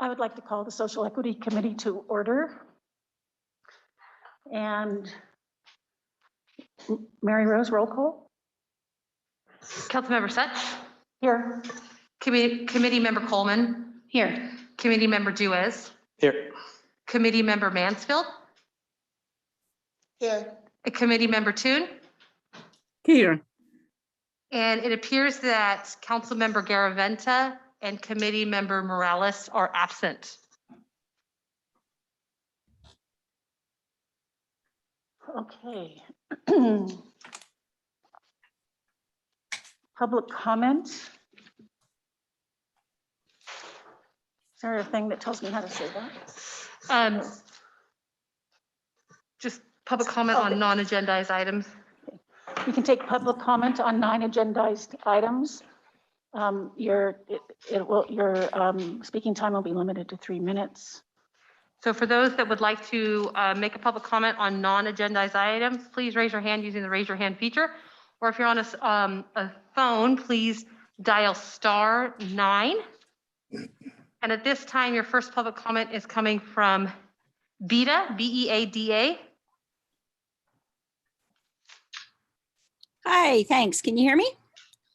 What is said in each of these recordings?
I would like to call the Social Equity Committee to order. And Mary Rose, roll call. Councilmember Such. Here. Committee Member Coleman. Here. Committee Member Duez. Here. Committee Member Mansfield. Here. Committee Member Toon. Here. And it appears that Councilmember Garaventa and Committee Member Morales are absent. Okay. Public comment. Is there a thing that tells me how to say that? Just public comment on non-agendized items. You can take public comment on 9 agendized items. Your speaking time will be limited to 3 minutes. So for those that would like to make a public comment on non-agendized items, please raise your hand using the raise your hand feature. Or if you're on a phone, please dial *9. And at this time, your first public comment is coming from Beta, B-E-A-D-A. Hi, thanks. Can you hear me?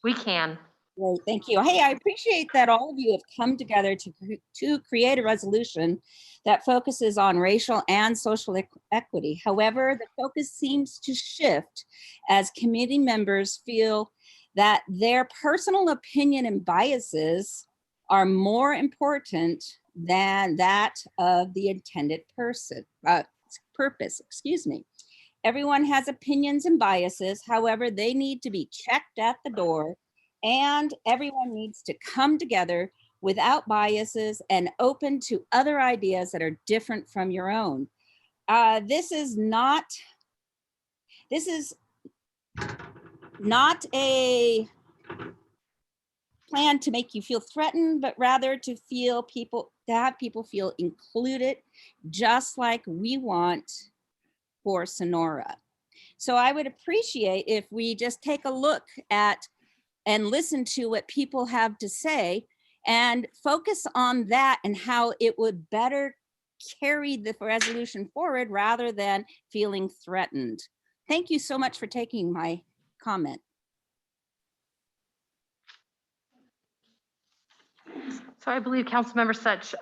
We can. Great, thank you. Hey, I appreciate that all of you have come together to create a resolution that focuses on racial and social equity. However, the focus seems to shift as committee members feel that their personal opinion and biases are more important than that of the intended purpose. Excuse me. Everyone has opinions and biases. However, they need to be checked at the door, and everyone needs to come together without biases and open to other ideas that are different from your own. This is not a plan to make you feel threatened, but rather to have people feel included, just like we want for Sonora. So I would appreciate if we just take a look at and listen to what people have to say and focus on that and how it would better carry the resolution forward rather than feeling threatened. Thank you so much for taking my comment. So I believe Councilmember Such,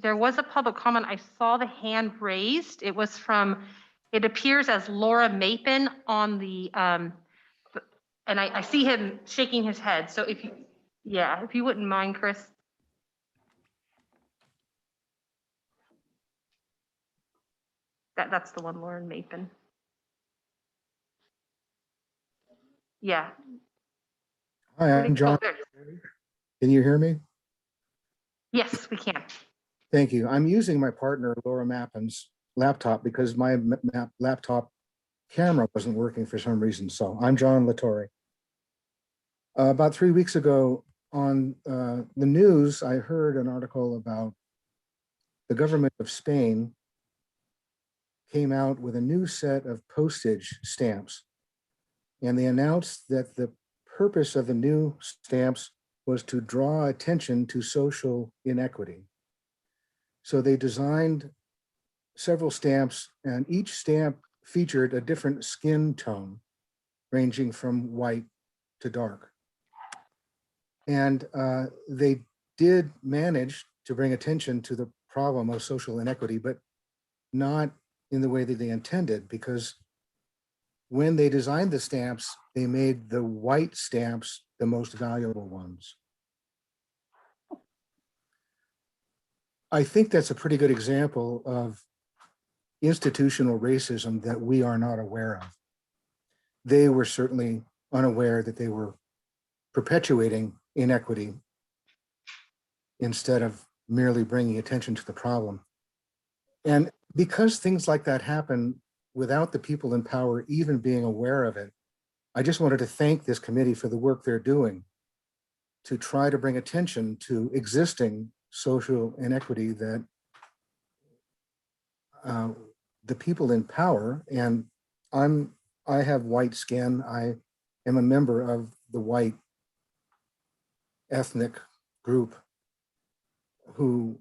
there was a public comment. I saw the hand raised. It was from, it appears as Laura Mapin on the, and I see him shaking his head. So if you, yeah, if you wouldn't mind, Chris. That's the one, Lauren Mapin. Yeah. Hi, I'm John. Can you hear me? Yes, we can. Thank you. I'm using my partner, Laura Mappin's laptop because my laptop camera wasn't working for some reason. So I'm John Letore. About 3 weeks ago on the news, I heard an article about the government of Spain came out with a new set of postage stamps. And they announced that the purpose of the new stamps was to draw attention to social inequity. So they designed several stamps, and each stamp featured a different skin tone, ranging from white to dark. And they did manage to bring attention to the problem of social inequity, but not in the way that they intended, because when they designed the stamps, they made the white stamps the most valuable ones. I think that's a pretty good example of institutional racism that we are not aware of. They were certainly unaware that they were perpetuating inequity instead of merely bringing attention to the problem. And because things like that happen without the people in power even being aware of it, I just wanted to thank this committee for the work they're doing to try to bring attention to existing social inequity that the people in power, and I have white skin, I am a member of the white ethnic group who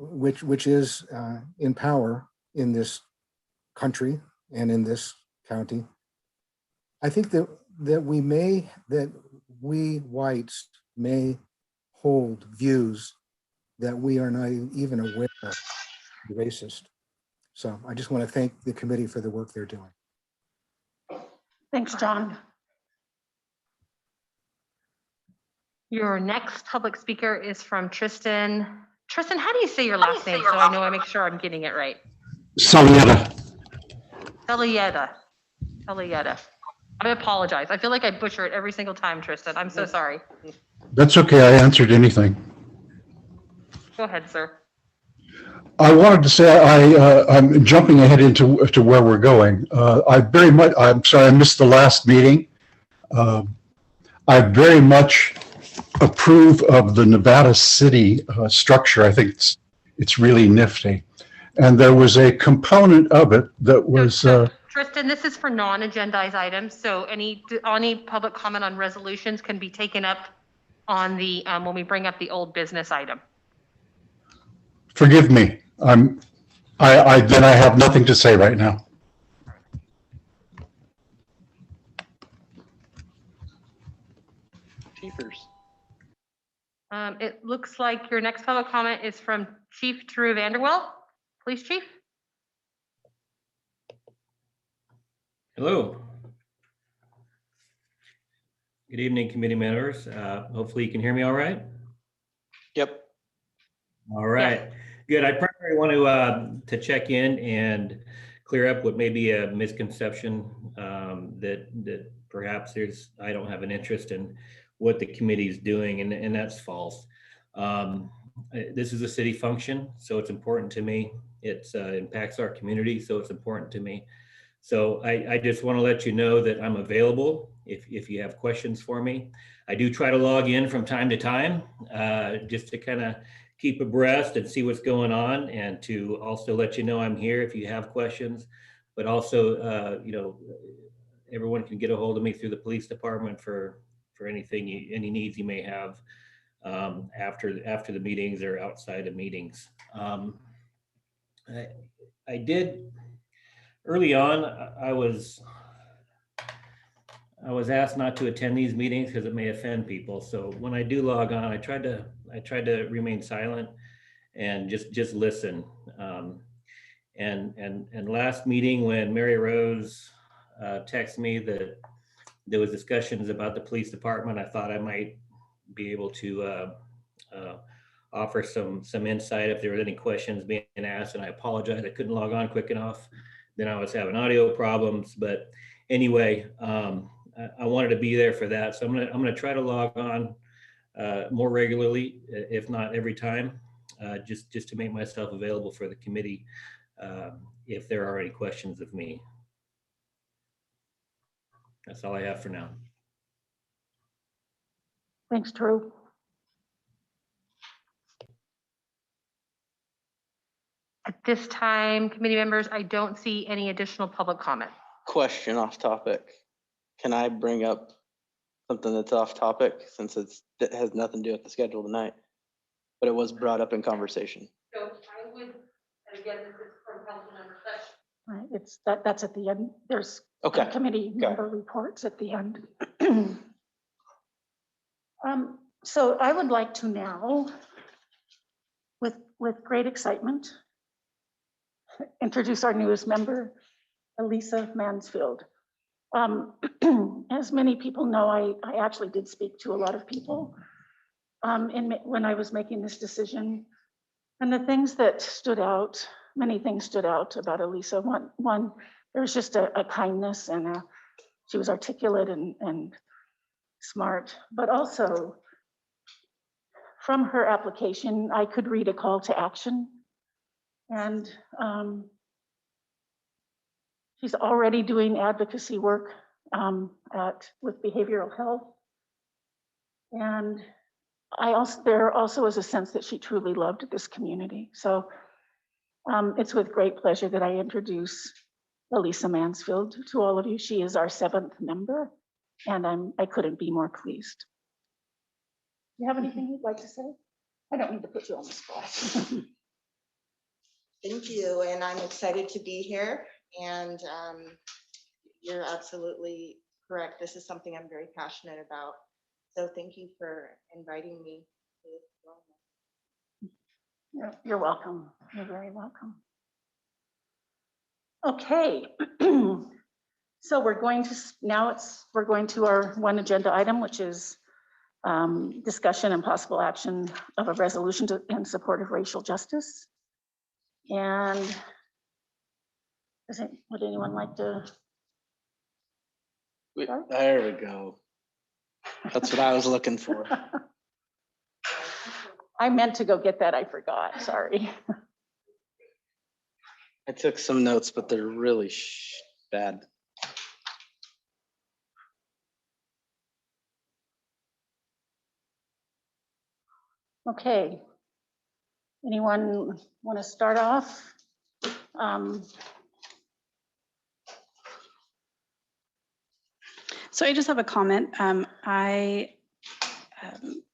which is in power in this country and in this county. I think that we whites may hold views that we are not even aware of racist. So I just want to thank the committee for the work they're doing. Thanks, John. Your next public speaker is from Tristan. Tristan, how do you say your last name? So I know I make sure I'm getting it right. Salieta. Elietta. I apologize. I feel like I butcher it every single time, Tristan. I'm so sorry. That's okay. I answered anything. Go ahead, sir. I wanted to say I'm jumping ahead into where we're going. I'm sorry I missed the last meeting. I very much approve of the Nevada City structure. I think it's really nifty. And there was a component of it that was. Tristan, this is for non-agendized items. So any public comment on resolutions can be taken up on the when we bring up the old business item. Forgive me. I have nothing to say right now. Chiefers. It looks like your next public comment is from Chief Drew Vanderwell. Please, Chief. Hello. Good evening, committee members. Hopefully you can hear me all right. Yep. All right. Yes. Good. I primarily want to check in and clear up what may be a misconception that perhaps I don't have an interest in what the committee is doing, and that's false. This is a city function, so it's important to me. It impacts our community, so it's important to me. So I just want to let you know that I'm available if you have questions for me. I do try to log in from time to time just to kind of keep abreast and see what's going on, and to also let you know I'm here if you have questions. But also, everyone can get a hold of me through the police department for anything, any needs you may have after the meetings or outside of meetings. I did. Early on, I was asked not to attend these meetings because it may offend people. So when I do log on, I tried to remain silent and just listen. And last meeting, when Mary Rose texted me that there was discussions about the police department, I thought I might be able to offer some insight if there were any questions being asked. And I apologize, I couldn't log on quick enough. Then I was having audio problems, but anyway, I wanted to be there for that. So I'm gonna try to log on more regularly, if not every time, just to make myself available for the committee if there are any questions of me. That's all I have for now. Thanks, Drew. At this time, committee members, I don't see any additional public comment. Question off topic. Can I bring up something that's off topic, since it has nothing to do with the schedule tonight, but it was brought up in conversation? So I would, and again, this is from council member session. Right, that's at the end. There's Okay. committee member reports at the end. So I would like to now, with great excitement, introduce our newest member, Elisa Mansfield. As many people know, I actually did speak to a lot of people when I was making this decision. And the things that stood out, many things stood out about Elisa. One, there was just a kindness, and she was articulate and smart, but also from her application, I could read a call to action. And she's already doing advocacy work with behavioral health. And there also is a sense that she truly loved this community. So it's with great pleasure that I introduce Elisa Mansfield to all of you. She is our 7th member, and I couldn't be more pleased. Do you have anything you'd like to say? I don't need to put you on the spot. Thank you, and I'm excited to be here. And you're absolutely correct. This is something I'm very passionate about. So thank you for inviting me. You're welcome. You're very welcome. Okay. So we're going to, we're going to our one agenda item, which is discussion and possible action of a resolution in support of racial justice. And would anyone like to? There we go. That's what I was looking for. I meant to go get that. I forgot. Sorry. I took some notes, but they're really bad. Okay. Anyone want to start off? So I just have a comment.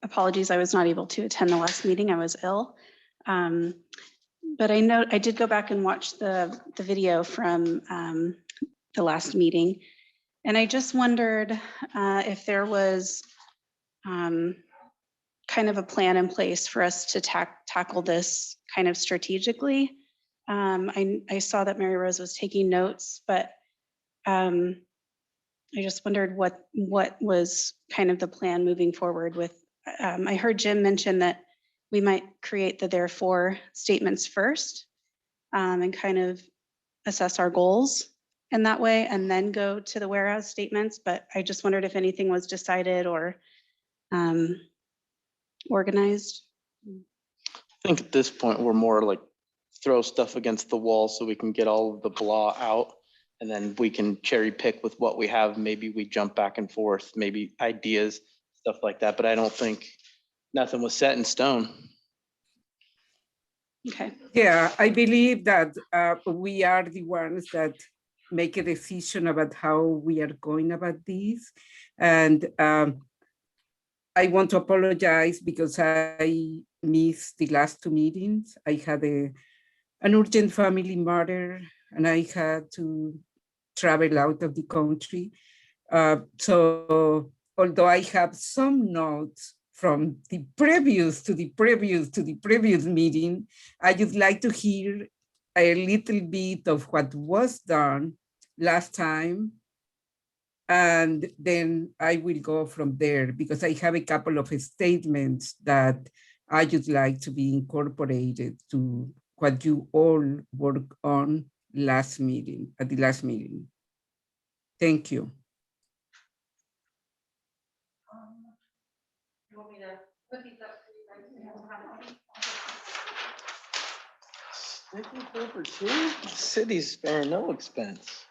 Apologies, I was not able to attend the last meeting. I was ill. But I know I did go back and watch the video from the last meeting. And I just wondered if there was kind of a plan in place for us to tackle this kind of strategically. I saw that Mary Rose was taking notes, but I just wondered what was kind of the plan moving forward with, I heard Jim mention that we might create the therefore statements first and kind of assess our goals in that way and then go to the whereas statements. But I just wondered if anything was decided or organized. I think at this point, we're more like throw stuff against the wall so we can get all of the blah out. And then we can cherry pick with what we have. Maybe we jump back and forth, maybe ideas, stuff like that. But I don't think nothing was set in stone. Okay. Yeah, I believe that we are the ones that make a decision about how we are going about this. And I want to apologize because I missed the last two meetings. I had an urgent family matter and I had to travel out of the country. So although I have some notes from the previous to the previous meeting, I would like to hear a little bit of what was done last time. And then I will go from there because I have a couple of statements that I would like to be incorporated to what you all worked on last meeting, at the last meeting. Thank you. You want me to put these up for you guys? Sticky paper too? City's sparing no expense.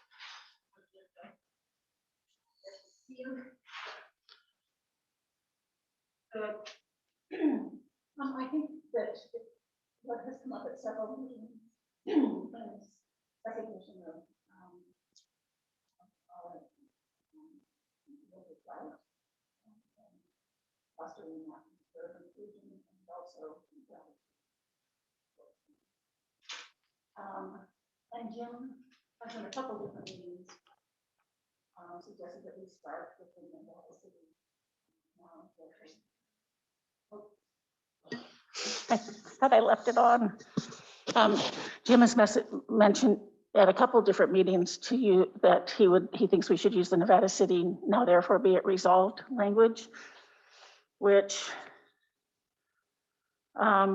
I think that what has come up at several meetings is recognition of fostering that sort of inclusion and also and Jim has in a couple different meetings suggested that we start with the Advocacy. I thought I left it on. Jim has mentioned at a couple of different meetings to you that he thinks we should use the Nevada City now therefore be it resolved language, which I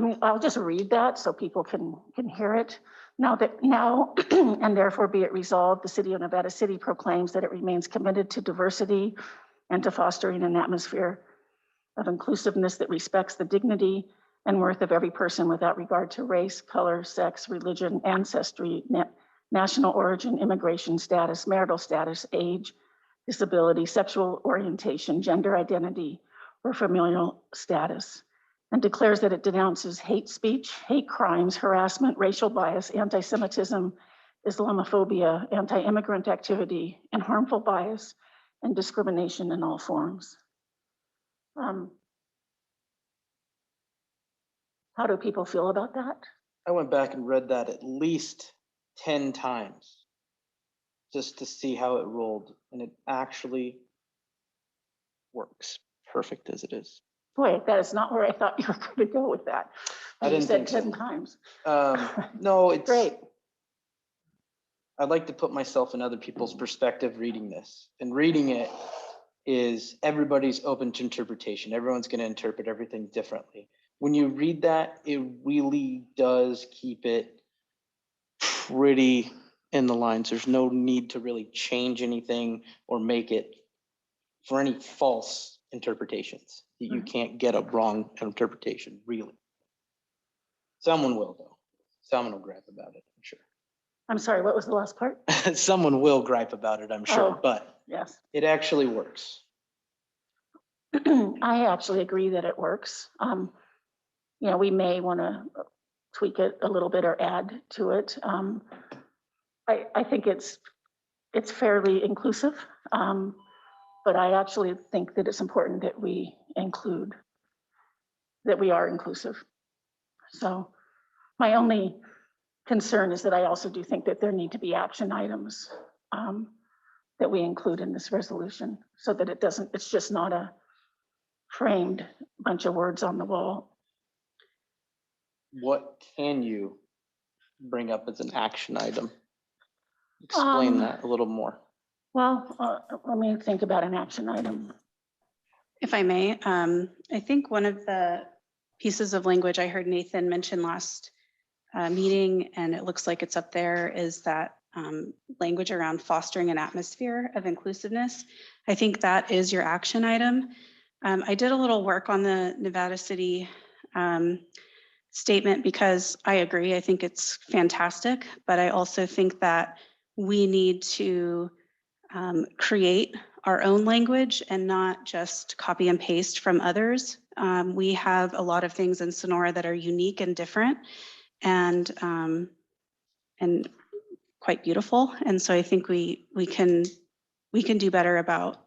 mean, I'll just read that so people can hear it. Now and therefore be it resolved, the City of Nevada City proclaims that it remains committed to diversity and to fostering an atmosphere of inclusiveness that respects the dignity and worth of every person without regard to race, color, sex, religion, ancestry, national origin, immigration status, marital status, age, disability, sexual orientation, gender identity, or familial status, and declares that it denounces hate speech, hate crimes, harassment, racial bias, anti-Semitism, Islamophobia, anti-immigrant activity, and harmful bias and discrimination in all forms. How do people feel about that? I went back and read that at least 10 times just to see how it rolled, and it actually works perfect as it is. Boy, that is not where I thought you were going to go with that. I You didn't said think so. 10 times. No, it's Great. I'd like to put myself in other people's perspective reading this, and reading it is everybody's open to interpretation. Everyone's going to interpret everything differently. When you read that, it really does keep it pretty in the lines. There's no need to really change anything or make it for any false interpretations. You can't get a wrong interpretation, really. Someone will, though. Someone will gripe about it, I'm sure. I'm sorry, what was the last part? Someone will gripe about it, I'm sure, Oh. but Yes. it actually works. I actually agree that it works. You know, we may want to tweak it a little bit or add to it. I think it's fairly inclusive, but I actually think that it's important that we include, that we are inclusive. So my only concern is that I also do think that there need to be action items that we include in this resolution so that it doesn't, it's just not a framed bunch of words on the wall. What can you bring up as an action item? Explain that a little more. Well, let me think about an action item. If I may, I think one of the pieces of language I heard Nathan mention last meeting, and it looks like it's up there, is that language around fostering an atmosphere of inclusiveness. I think that is your action item. I did a little work on the Nevada City statement because I agree, I think it's fantastic, but I also think that we need to create our own language and not just copy and paste from others. We have a lot of things in Sonora that are unique and different and quite beautiful. And so I think we can do better about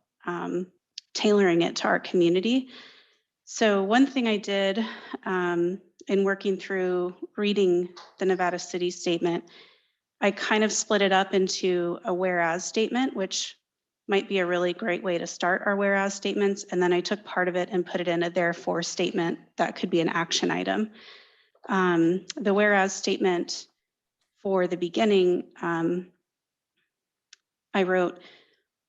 tailoring it to our community. So one thing I did in working through reading the Nevada City statement, I kind of split it up into a whereas statement, which might be a really great way to start our whereas statements. And then I took part of it and put it in a therefore statement that could be an action item. The whereas statement for the beginning, I wrote,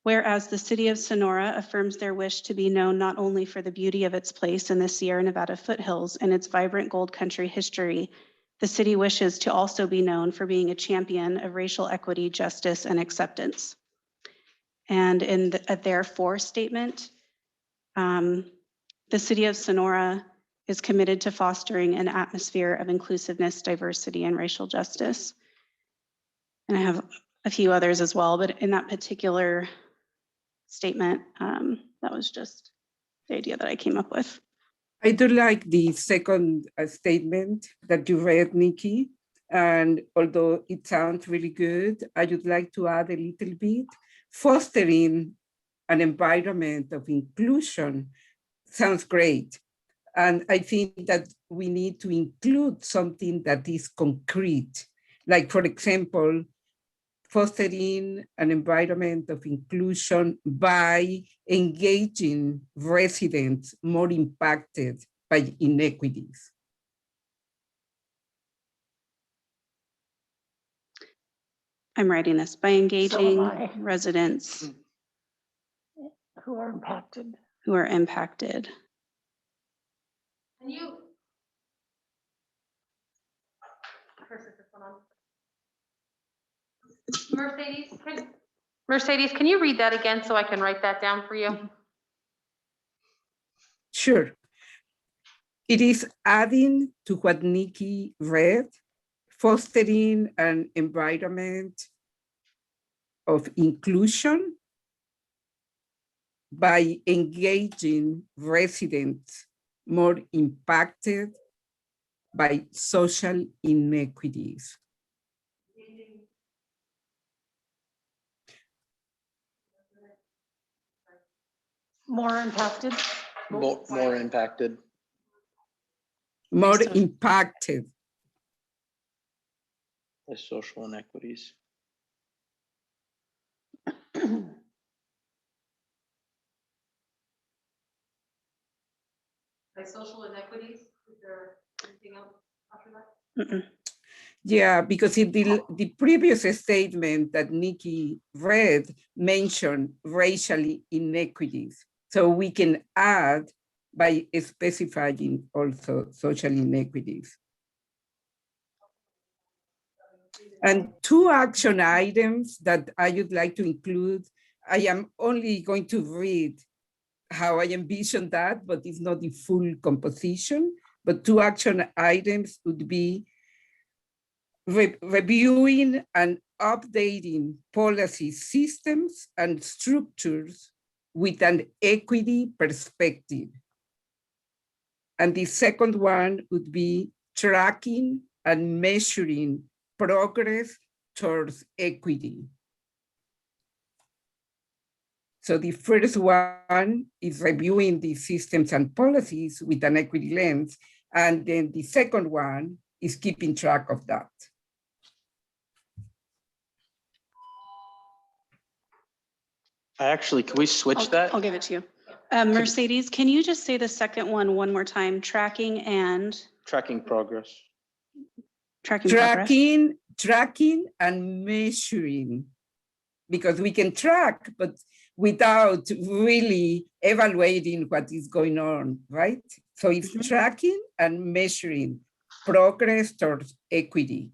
whereas the city of Sonora affirms their wish to be known not only for the beauty of its place in the Sierra Nevada foothills and its vibrant gold country history, the city wishes to also be known for being a champion of racial equity, justice, and acceptance. And in a therefore statement, the city of Sonora is committed to fostering an atmosphere of inclusiveness, diversity, and racial justice. And I have a few others as well, but in that particular statement, that was just the idea that I came up with. I do like the second statement that you read, Nikki. And although it sounds really good, I would like to add a little bit. Fostering an environment of inclusion sounds great. And I think that we need to include something that is concrete. Like, for example, fostering an environment of inclusion by engaging residents more impacted by inequities. I'm writing this by engaging residents Who are impacted. who are impacted. Can you? This one on. Mercedes, can you read that again so I can write that down for you? Sure. It is adding to what Nikki read, fostering an environment of inclusion by engaging residents more impacted by social inequities. More impacted? More impacted. more So- impacted. The social inequities. By social inequities, is there anything else after that? Mm-mm. Yeah, because in the previous statement that Nikki read mentioned racial inequities. So we can add by specifying also social inequities. And 2 action items that I would like to include. I am only going to read how I envision that, but it's not the full composition. But 2 action items would be reviewing and updating policy systems and structures with an equity perspective. And the second one would be tracking and measuring progress towards equity. So the first one is reviewing the systems and policies with an equity lens. And then the second one is keeping track of that. Actually, can we switch I'll that? give it to you. Mercedes, can you just say the second one more time? Tracking and Tracking progress. tracking progress. Tracking and measuring, because we can track, but without really evaluating what is going on, right? So it's tracking and measuring progress towards equity.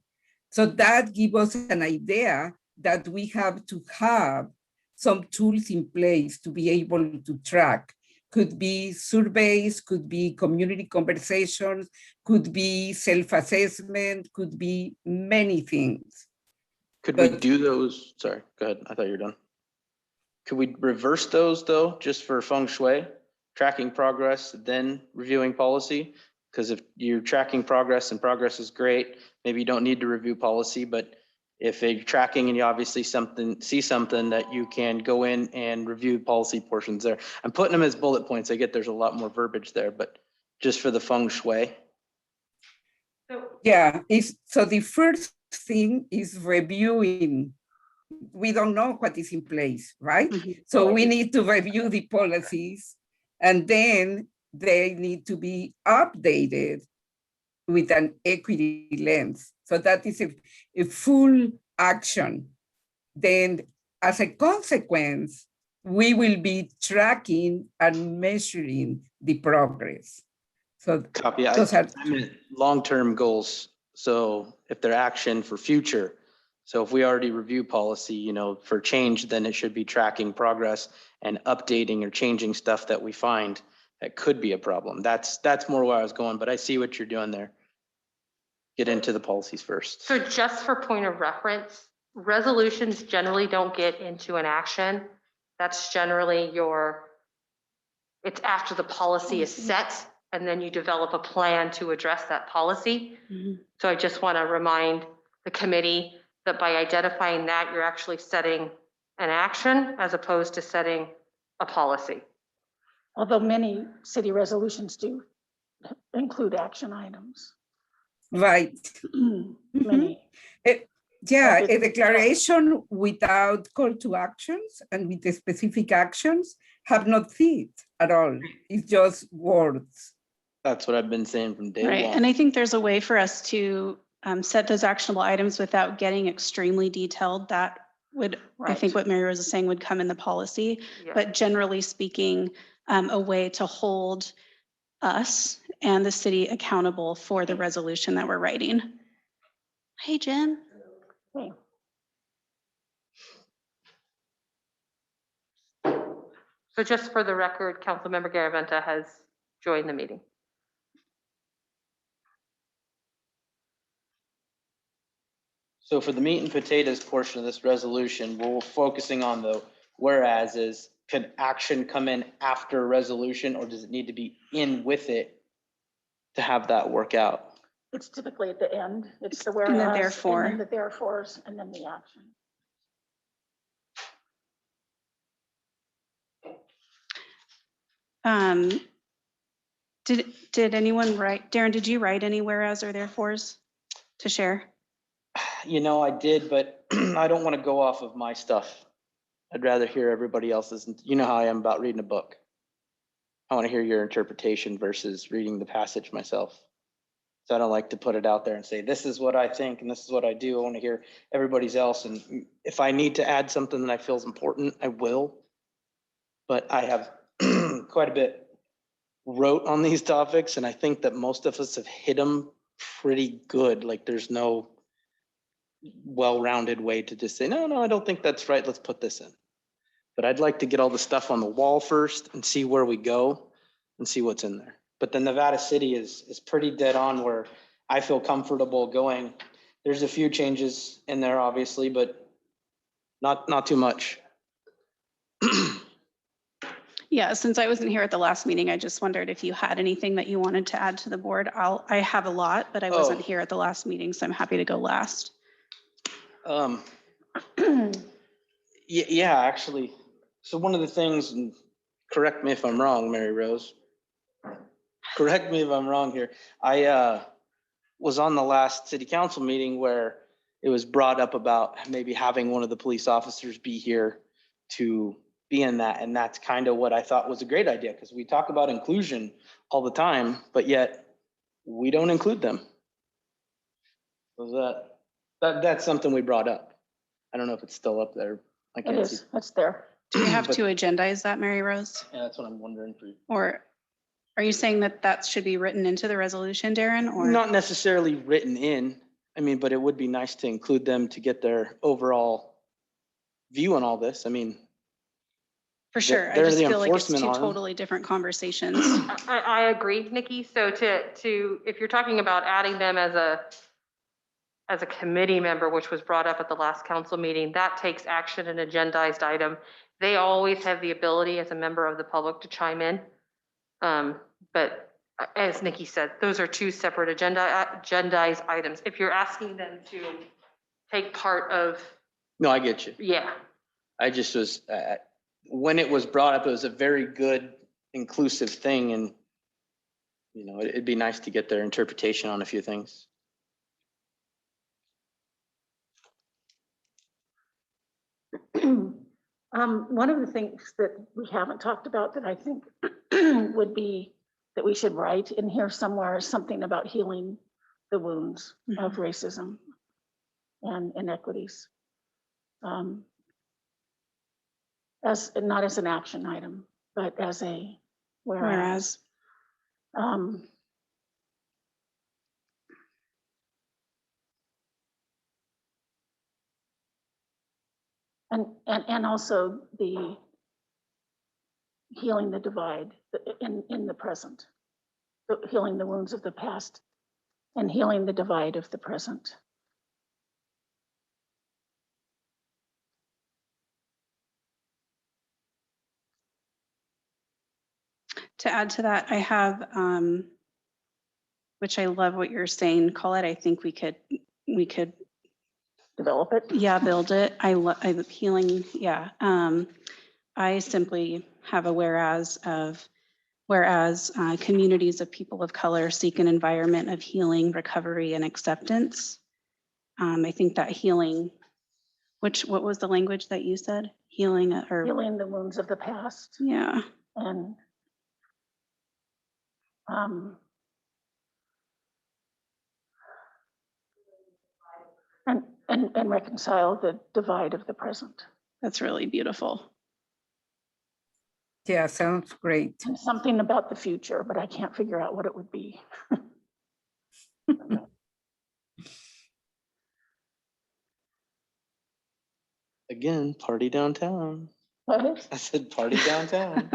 So that gives us an idea that we have to have some tools in place to be able to track. Could be surveys, could be community conversations, could be self-assessment, could be many things. Could we But- do those? Sorry, go ahead. I thought you were done. Could we reverse those though, just for feng shui? Tracking progress, then reviewing policy? Because if you're tracking progress and progress is great, maybe you don't need to review policy, but if you're tracking and you obviously see something that you can go in and review policy portions there. I'm putting them as bullet points. I get there's a lot more verbiage there, but just for the feng shui. Yeah, so the first thing is reviewing. We don't know what is in place, right? Mhm. So we need to review the policies, and then they need to be updated with an equity lens. So that is a full action. Then as a consequence, we will be tracking and measuring the progress. So Copy. those are I meant long-term goals. So if they're action for future, so if we already review policy, you know, for change, then it should be tracking progress and updating or changing stuff that we find that could be a problem. That's more where I was going, but I see what you're doing there. Get into the policies first. So just for point of reference, resolutions generally don't get into an action. That's generally it's after the policy is set, and then you develop a plan to address that policy. Mhm. So I just want to remind the committee that by identifying that, you're actually setting an action as opposed to setting a policy. Although many city resolutions do include action items. right. Many. Yeah, Okay. a declaration without call to actions and with the specific actions have not fit at all. It's just words. That's what I've been saying from day Right, one. and I think there's a way for us to set those actionable items without getting extremely detailed. That would, I think Right. what Mary Rose is saying would come in the policy. Yeah. But generally speaking, a way to hold us and the city accountable for the resolution that we're writing. Hey, Jim. Okay. So just for the record, Councilmember Garaventa has joined the meeting. So for the meat and potatoes portion of this resolution, we're focusing on the whereas is, could action come in after a resolution, or does it need to be in with it to have that work out? It's typically at the end. It's the And the whereas, therefore. and then the therefores, and then the action. Did anyone write, Daren, did you write any whereas or therefores to share? You know, I did, but I don't want to go off of my stuff. I'd rather hear everybody else's. You know how I am about reading a book. I want to hear your interpretation versus reading the passage myself. So I don't like to put it out there and say, this is what I think and this is what I do. I want to hear everybody's else. And if I need to add something that I feel is important, I will. But I have quite a bit wrote on these topics, and I think that most of us have hit them pretty good. Like there's no well-rounded way to just say, no, I don't think that's right. Let's put this in. But I'd like to get all the stuff on the wall first and see where we go and see what's in there. But the Nevada City is pretty dead on where I feel comfortable going. There's a few changes in there, obviously, but not too much. Yeah, since I wasn't here at the last meeting, I just wondered if you had anything that you wanted to add to the board. I have a lot, but I wasn't here at the last meeting, so I'm happy to go last. Yeah, actually. So one of the things, and correct me if I'm wrong, Mary Rose. Correct me if I'm wrong here. I was on the last city council meeting where it was brought up about maybe having one of the police officers be here to be in that. And that's kind of what I thought was a great idea, because we talk about inclusion all the time, but yet we don't include them. So that's something we brought up. I don't know if it's still up there. I It can't see. is, that's there. Do we have But- to agendize that, Mary Rose? Yeah, that's what I'm wondering for you. Or are you saying that that should be written into the resolution, Daren? Or Not necessarily written in, I mean, but it would be nice to include them to get their overall view on all this. I mean, for sure, I they're just the feel like it's two enforcement arm. totally different conversations. I agree, Nikki. So if you're talking about adding them as a committee member, which was brought up at the last council meeting, that takes action, an agendized item. They always have the ability as a member of the public to chime in. But as Nikki said, those are two separate agendized items. If you're asking them to take part of, No, I get you. yeah. I just was, when it was brought up, it was a very good inclusive thing. And, you know, it'd be nice to get their interpretation on a few things. One of the things that we haven't talked about that I think would be that we should write in here somewhere is something about healing the wounds of racism and inequities. As not as an action item, but as a whereas. And also the healing the divide in the present, healing the wounds of the past and healing the divide of the present. To add to that, I have, which I love what you're saying, Colette. I think we could Develop it. yeah, build it. I healing. Yeah. I simply have a whereas communities of people of color seek an environment of healing, recovery, and acceptance. I think that healing, what was the language that you said? Healing or Healing the wounds of the past. yeah. And and reconcile the divide of the present. That's really beautiful. Yeah, sounds great. And something about the future, but I can't figure out what it would be. Again, party downtown. What? I said party downtown.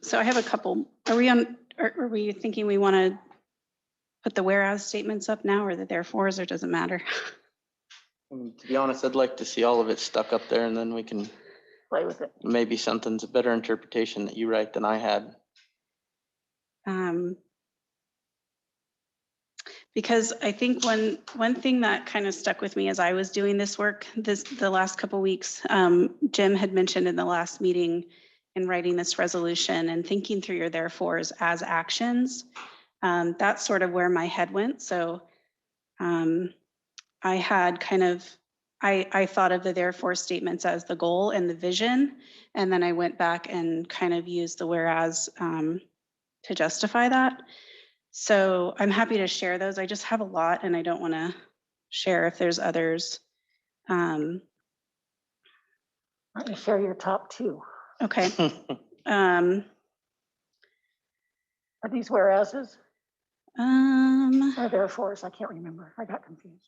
So I have a couple. Are we thinking we want to put the whereas statements up now, or the therefores, or does it matter? To be honest, I'd like to see all of it stuck up there, and then we can play with it. Maybe something's a better interpretation that you write than I had. Because I think one thing that kind of stuck with me as I was doing this work the last couple of weeks, Jim had mentioned in the last meeting in writing this resolution and thinking through your therefores as actions. That's sort of where my head went. So I had kind of, I thought of the therefore statements as the goal and the vision. And then I went back and kind of used the whereas to justify that. So I'm happy to share those. I just have a lot and I don't want to share if there's others. Why don't you share your top two? Okay. Are these whereases or therefores? I can't remember. I got confused.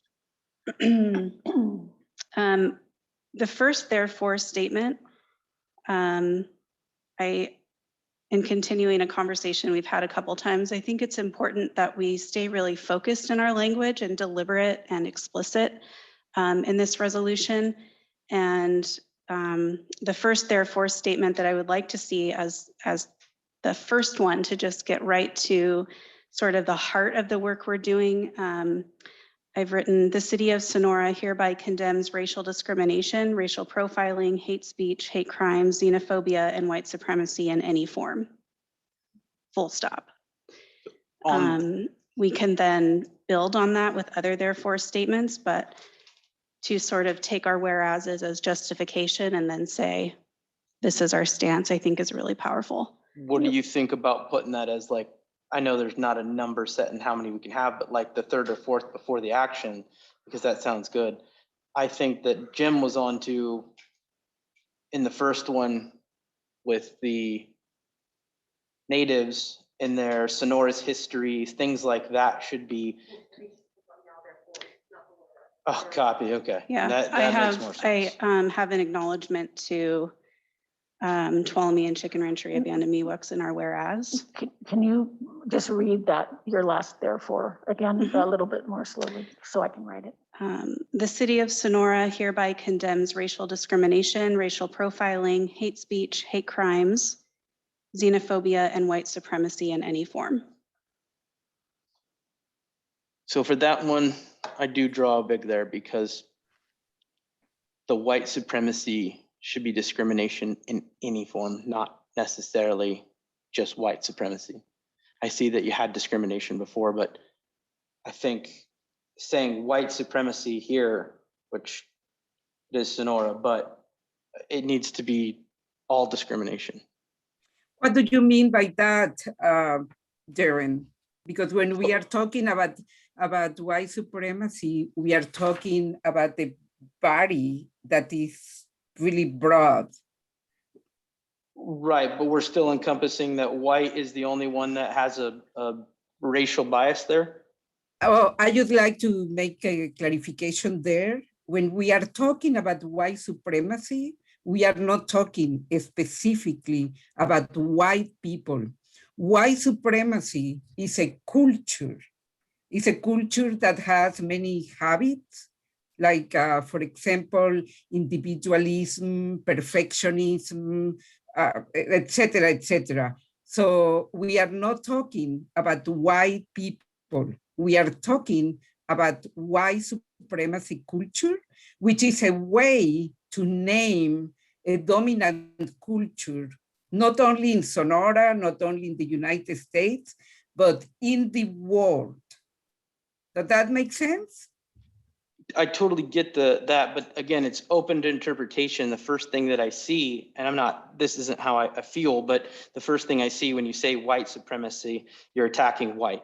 The first therefore statement, in continuing a conversation we've had a couple times, I think it's important that we stay really focused in our language and deliberate and explicit in this resolution. And the first therefore statement that I would like to see as the first one to just get right to sort of the heart of the work we're doing. I've written, the city of Sonora hereby condemns racial discrimination, racial profiling, hate speech, hate crimes, xenophobia, and white supremacy in any form. Full stop. We can then build on that with other therefore statements, but to sort of take our whereases as justification and then say, this is our stance, I think is really powerful. What do you think about putting that as like, I know there's not a number set in how many we can have, but like the third or fourth before the action, because that sounds good. I think that Jim was on to, in the first one with the natives in their Sonora's history, things like that should be. Oh, copy, okay. Yeah, That makes more sense. I have an acknowledgement to Tuolumne and Chicken Rancheria Band of Miwoks in our whereas. Can you just read that, your last therefore, again, a little bit more slowly so I can write it? The city of Sonora hereby condemns racial discrimination, racial profiling, hate speech, hate crimes, xenophobia, and white supremacy in any form. So for that one, I do draw a big there because the white supremacy should be discrimination in any form, not necessarily just white supremacy. I see that you had discrimination before, but I think saying white supremacy here, which is Sonora, but it needs to be all discrimination. What do you mean by that, Daren? Because when we are talking about white supremacy, we are talking about the body that is really broad. Right, but we're still encompassing that white is the only one that has a racial bias there? Oh, I would like to make a clarification there. When we are talking about white supremacy, we are not talking specifically about white people. White supremacy is a culture. It's a culture that has many habits, like, for example, individualism, perfectionism, et cetera, et cetera. So we are not talking about white people. We are talking about white supremacy culture, which is a way to name a dominant culture, not only in Sonora, not only in the United States, but in the world. Does that make sense? I totally get that, but again, it's open to interpretation. The first thing that I see, and this isn't how I feel, but the first thing I see when you say white supremacy, you're attacking white.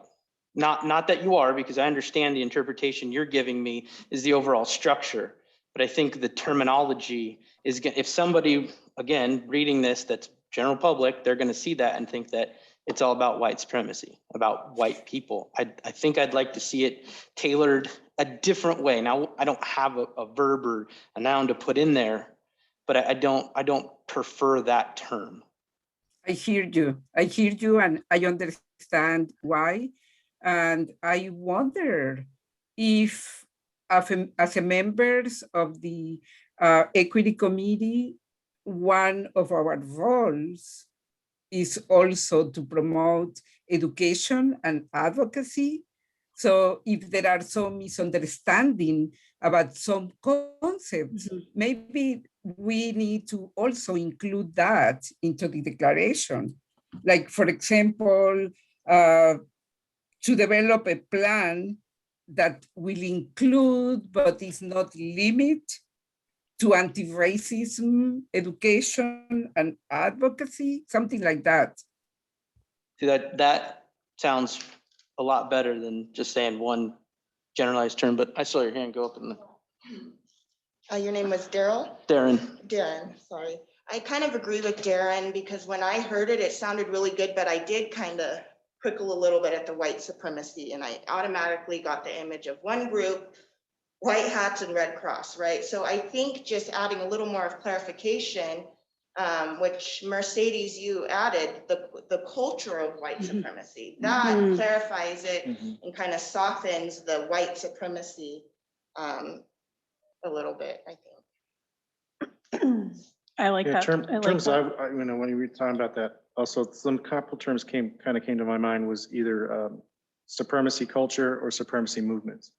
Not that you are, because I understand the interpretation you're giving me is the overall structure, but I think the terminology is, if somebody, again, reading this, that's general public, they're gonna see that and think that it's all about white supremacy, about white people. I think I'd like to see it tailored a different way. Now, I don't have a verb or a noun to put in there, but I don't prefer that term. I hear you, and I understand why. And I wonder if, as a members of the Equity Committee, one of our roles is also to promote education and advocacy. So if there are some misunderstanding about some concepts, maybe we need to also include that into the declaration. Like, for example, to develop a plan that will include, but is not limit to anti-racism, education, and advocacy, something like that. See, that sounds a lot better than just saying one generalized term, but I saw your hand go up in the. Your name was Daryl? Darin. Daren, sorry. I kind of agree with Daren because when I heard it, it sounded really good, but I did kind of prickle a little bit at the white supremacy, and I automatically got the image of one group, white hats and Red Cross, right? So I think just adding a little more of clarification, which Mercedes, you added the culture of white supremacy. That clarifies it and kind of softens the white supremacy a little bit, I think. I like Yeah, that. I like terms that. I you know, when you were talking about that, also some couple terms came to my mind was either supremacy culture or supremacy movements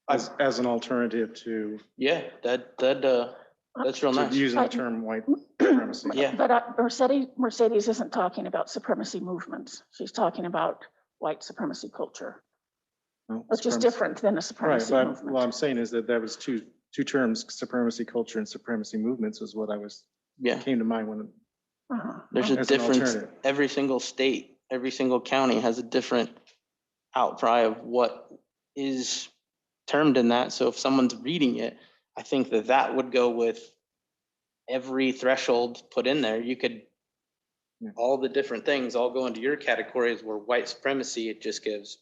as an alternative to Yeah, that's real nice. using the term white supremacy. Yeah. But Mercedes isn't talking about supremacy movements. She's talking about white supremacy culture, No, which is supremacy. different than a Right, supremacy but movement. what I'm saying is that was two terms, supremacy culture and supremacy movements is what came to mind when There's a as an difference. alternative. Every single state, every single county has a different outcry of what is termed in that. So if someone's reading it, I think that would go with every threshold put in there. You could, all the different things all go into your categories where white supremacy, it just gives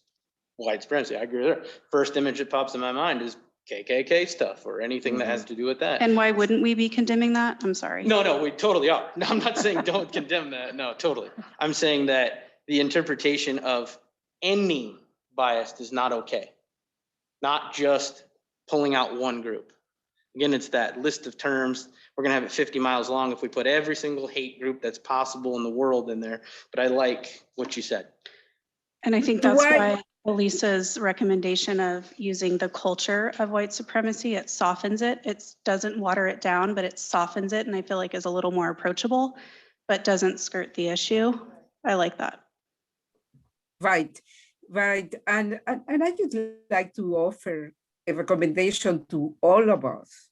white supremacy. I agree there. First image that pops in my mind is KKK stuff or anything that has to do with that. And why wouldn't we be condemning that? I'm sorry. No, we totally are. No, I'm not saying don't condemn that. No, totally. I'm saying that the interpretation of any bias is not okay. Not just pulling out one group. Again, it's that list of terms. We're gonna have it 50 miles long if we put every single hate group that's possible in the world in there. But I like what you said. And I think that's why Elisa's recommendation of using the culture of white supremacy, it softens it. It doesn't water it down, but it softens it. And I feel like is a little more approachable, but doesn't skirt the issue. I like that. Right. And I would like to offer a recommendation to all of us.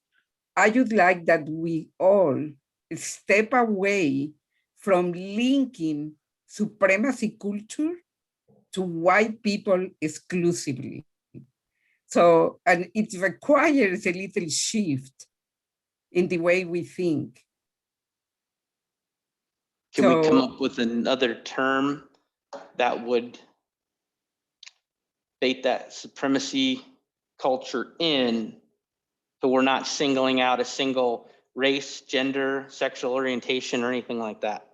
I would like that we all step away from linking supremacy culture to white people exclusively. So, and it requires a little shift in the way we think. Can we come up with another term that would bait that supremacy culture in, so we're not singling out a single race, gender, sexual orientation, or anything like that?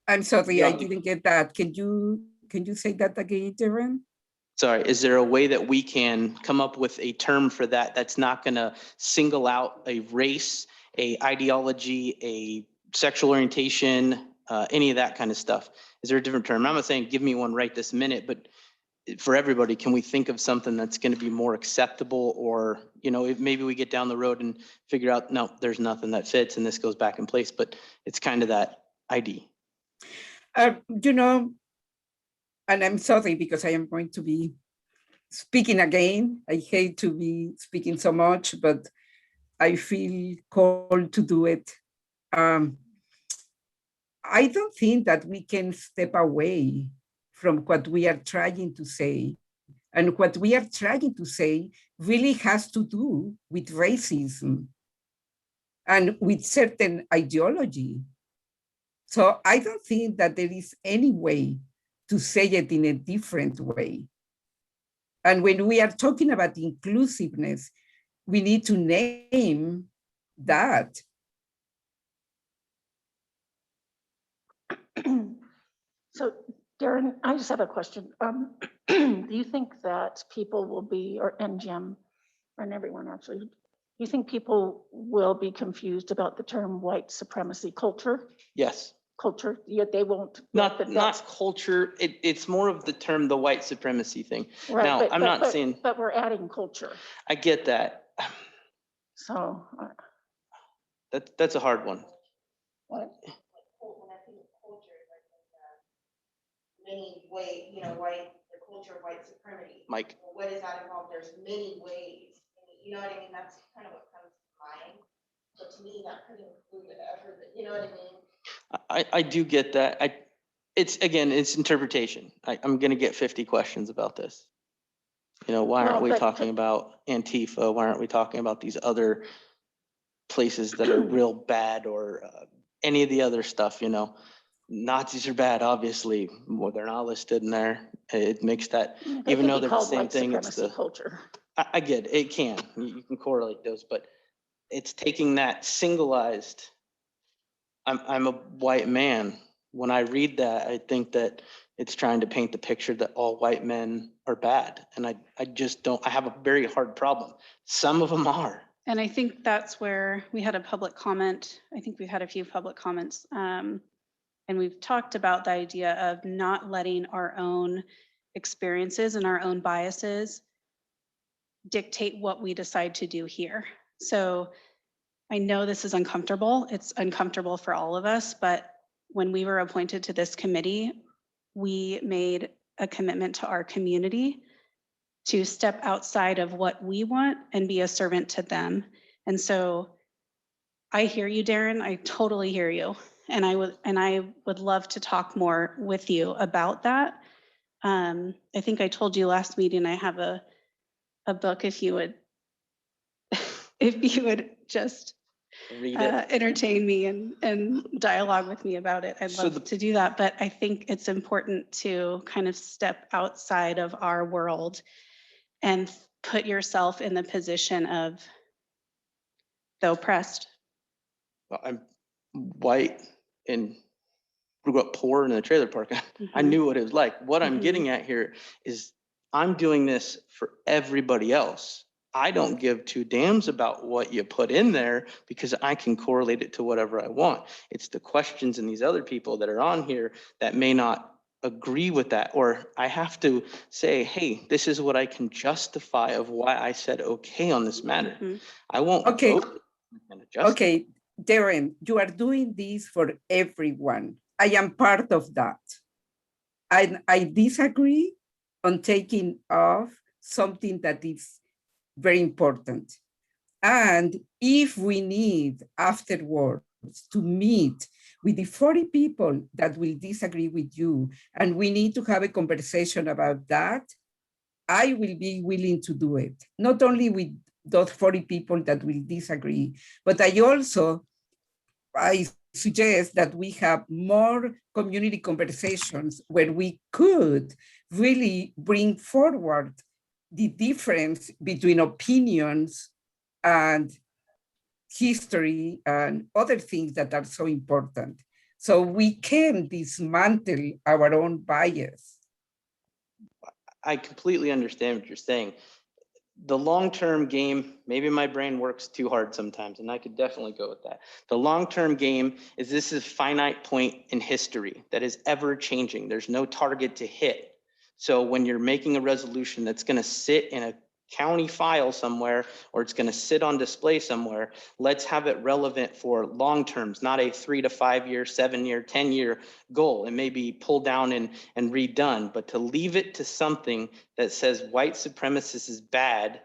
I'm sorry, Yeah. I didn't get that. Can you say that again, Daren? Sorry, is there a way that we can come up with a term for that that's not gonna single out a race, a ideology, a sexual orientation, any of that kind of stuff? Is there a different term? I'm not saying give me one right this minute, but for everybody, can we think of something that's gonna be more acceptable? Or, if maybe we get down the road and figure out, no, there's nothing that fits and this goes back in place, but it's kind of that ID. And I'm sorry because I am going to be speaking again. I hate to be speaking so much, but I feel called to do it. I don't think that we can step away from what we are trying to say. And what we are trying to say really has to do with racism and with certain ideology. So I don't think that there is any way to say it in a different way. And when we are talking about inclusiveness, we need to name that. So Daren, I just have a question. Do you think that people will be, and Jim, and everyone actually, you think people will be confused about the term white supremacy culture? Yes. Yet they won't. Not culture. It's more of the term, the white supremacy thing. Right, Now, I'm not but- saying, But we're adding culture, I get that. so. That's a hard one. What? When I think of culture, I think many ways, you know, the culture of white supremacy. Mike. Well, what does that involve? There's many ways. You know what I mean? That's kind of what comes to mind. So to me, that could include everything. You know what I mean? I do get that. It's interpretation. I'm gonna get 50 questions about this. You know, why aren't Well, we but- talking about Antifa? Why aren't we talking about these other places that are real bad, or any of the other stuff, you know? Nazis are bad, obviously. Well, they're not listed in there. It makes that, It even could though be they're the called same white thing, it's supremacy the, culture. I get it. It can. You can correlate those, but it's taking that singleized. I'm a white man. When I read that, I think that it's trying to paint the picture that all white men are bad. And I just don't, I have a very hard problem. Some of them are. And I think that's where we had a public comment. I think we've had a few public comments. And we've talked about the idea of not letting our own experiences and our own biases dictate what we decide to do here. So I know this is uncomfortable. It's uncomfortable for all of us, but when we were appointed to this committee, we made a commitment to our community to step outside of what we want and be a servant to them. And so I hear you, Darin. I totally hear you. And I would love to talk more with you about that. I think I told you last meeting, I have a book if you would just Read it. entertain me and dialogue with me about it. I'd So love to do that, but I think it's important to kind of step outside of our world and put yourself in the position of the oppressed. Well, I'm white and grew up poor in a trailer park. I Mhm. knew what it was like. What I'm Mhm. getting at here is I'm doing this for everybody else. I don't give two damns about what you put in there because I can correlate it to whatever I want. It's the questions and these other people that are on here that may not agree with that, or I have to say, hey, this is what I can justify of why I said okay on this matter. Mhm. I won't Okay. vote and adjust. Okay, Daren, you are doing this for everyone. I am part of that. I disagree on taking off something that is very important. And if we need afterwards to meet with the 40 people that will disagree with you, and we need to have a conversation about that, I will be willing to do it. Not only with those 40 people that will disagree, but I suggest that we have more community conversations where we could really bring forward the difference between opinions and history and other things that are so important. So we can dismantle our own bias. I completely understand what you're saying. The long-term game, maybe my brain works too hard sometimes, and I could definitely go with that. The long-term game is this is a finite point in history that is ever changing. There's no target to hit. So when you're making a resolution that's going to sit in a county file somewhere, or it's going to sit on display somewhere, let's have it relevant for long terms, not a 3 to 5 year, 7 year, 10-year goal. It may be pulled down and redone, but to leave it to something that says white supremacist is bad,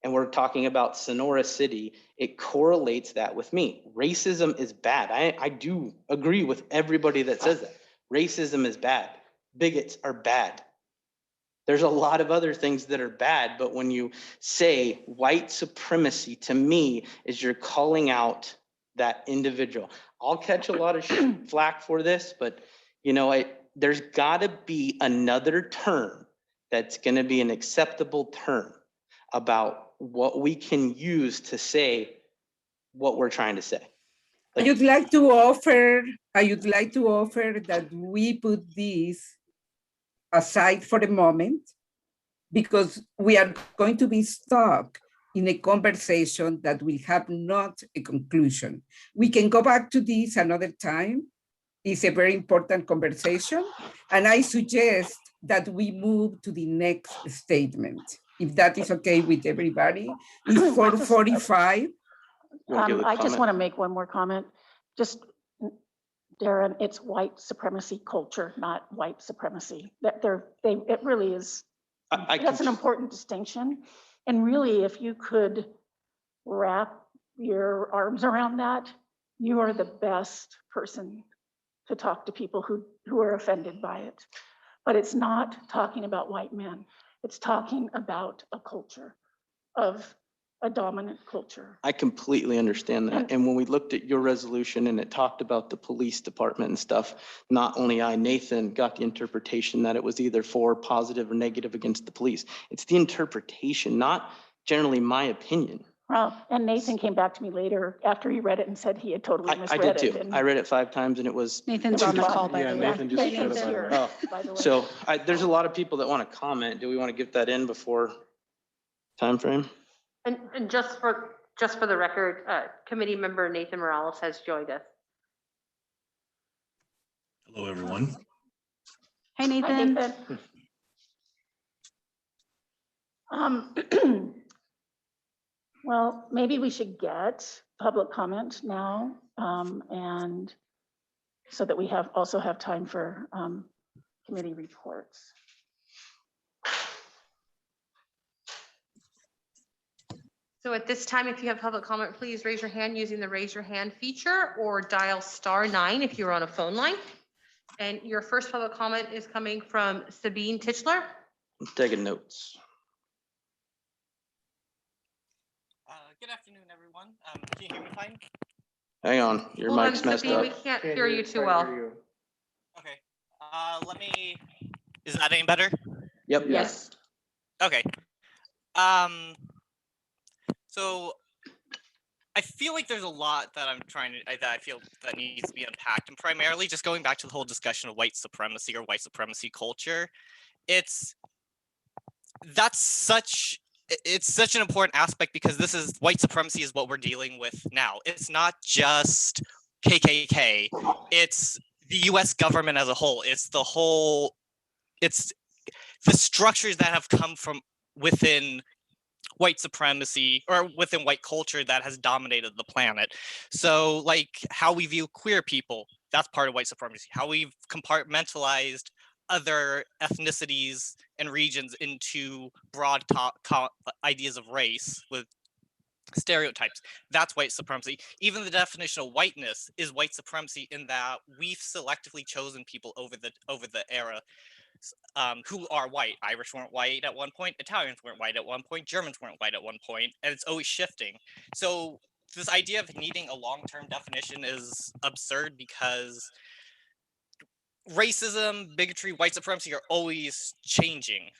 and we're talking about Sonora City, it correlates that with me. Racism is bad. I do agree with everybody that says that. Racism is bad. Bigots are bad. There's a lot of other things that are bad, but when you say white supremacy, to me, is you're calling out that individual. I'll catch a lot of flack for this, but you know, there's gotta be another term that's gonna be an acceptable term about what we can use to say what we're trying to say. I would like to offer that we put this aside for a moment, because we are going to be stuck in a conversation that will have not a conclusion. We can go back to this another time. It's a very important conversation. And I suggest that we move to the next statement, if that is okay with everybody. It's 4:45. I just want to make one more comment. Just, Darren, it's white supremacy culture, not white supremacy. It really is. That's an important distinction. And really, if you could wrap your arms around that, you are the best person to talk to people who are offended by it. But it's not talking about white men. It's talking about a culture of a dominant culture. I completely understand that. And when we looked at your resolution and it talked about the police department and stuff, not only Nathan, got the interpretation that it was either for positive or negative against the police. It's the interpretation, not generally my opinion. Well, and Nathan came back to me later after he read it and said he had totally I misread did it. too. And I read it 5 times and it was. Nathan's on the call, by the way. Nathan just showed Nathan's up. here, Oh, by the way. so there's a lot of people that want to comment. Do we want to get that in before time frame? And just for the record, committee member Nathan Morales has joined us. Hello, everyone. Hi, Hi, Nathan. Nathan. Well, maybe we should get public comment now, and so that we also have time for committee reports. So at this time, if you have public comment, please raise your hand using the raise your hand feature or dial *9 if you're on a phone line. And your first public comment is coming from Sabine Tichler. I'm taking notes. Good afternoon, everyone. Can you hear me fine? Hang on, your Hold on, mic's messed Sabine, up. we can't hear you too well. Okay. Is that any better? Yep. Yes. Okay. So I feel like there's a lot that I feel that needs to be unpacked, and primarily just going back to the whole discussion of white supremacy or white supremacy culture. It's such an important aspect because white supremacy is what we're dealing with now. It's not just KKK. It's the US government as a whole. It's the structures that have come from within white supremacy or within white culture that has dominated the planet. So like how we view queer people, that's part of white supremacy. How we've compartmentalized other ethnicities and regions into broad ideas of race with stereotypes, that's white supremacy. Even the definition of whiteness is white supremacy in that we've selectively chosen people over the era who are white. Irish weren't white at one point, Italians weren't white at one point, Germans weren't white at one point, and it's always shifting. So this idea of needing a long-term definition is absurd because racism, bigotry, white supremacy are always changing.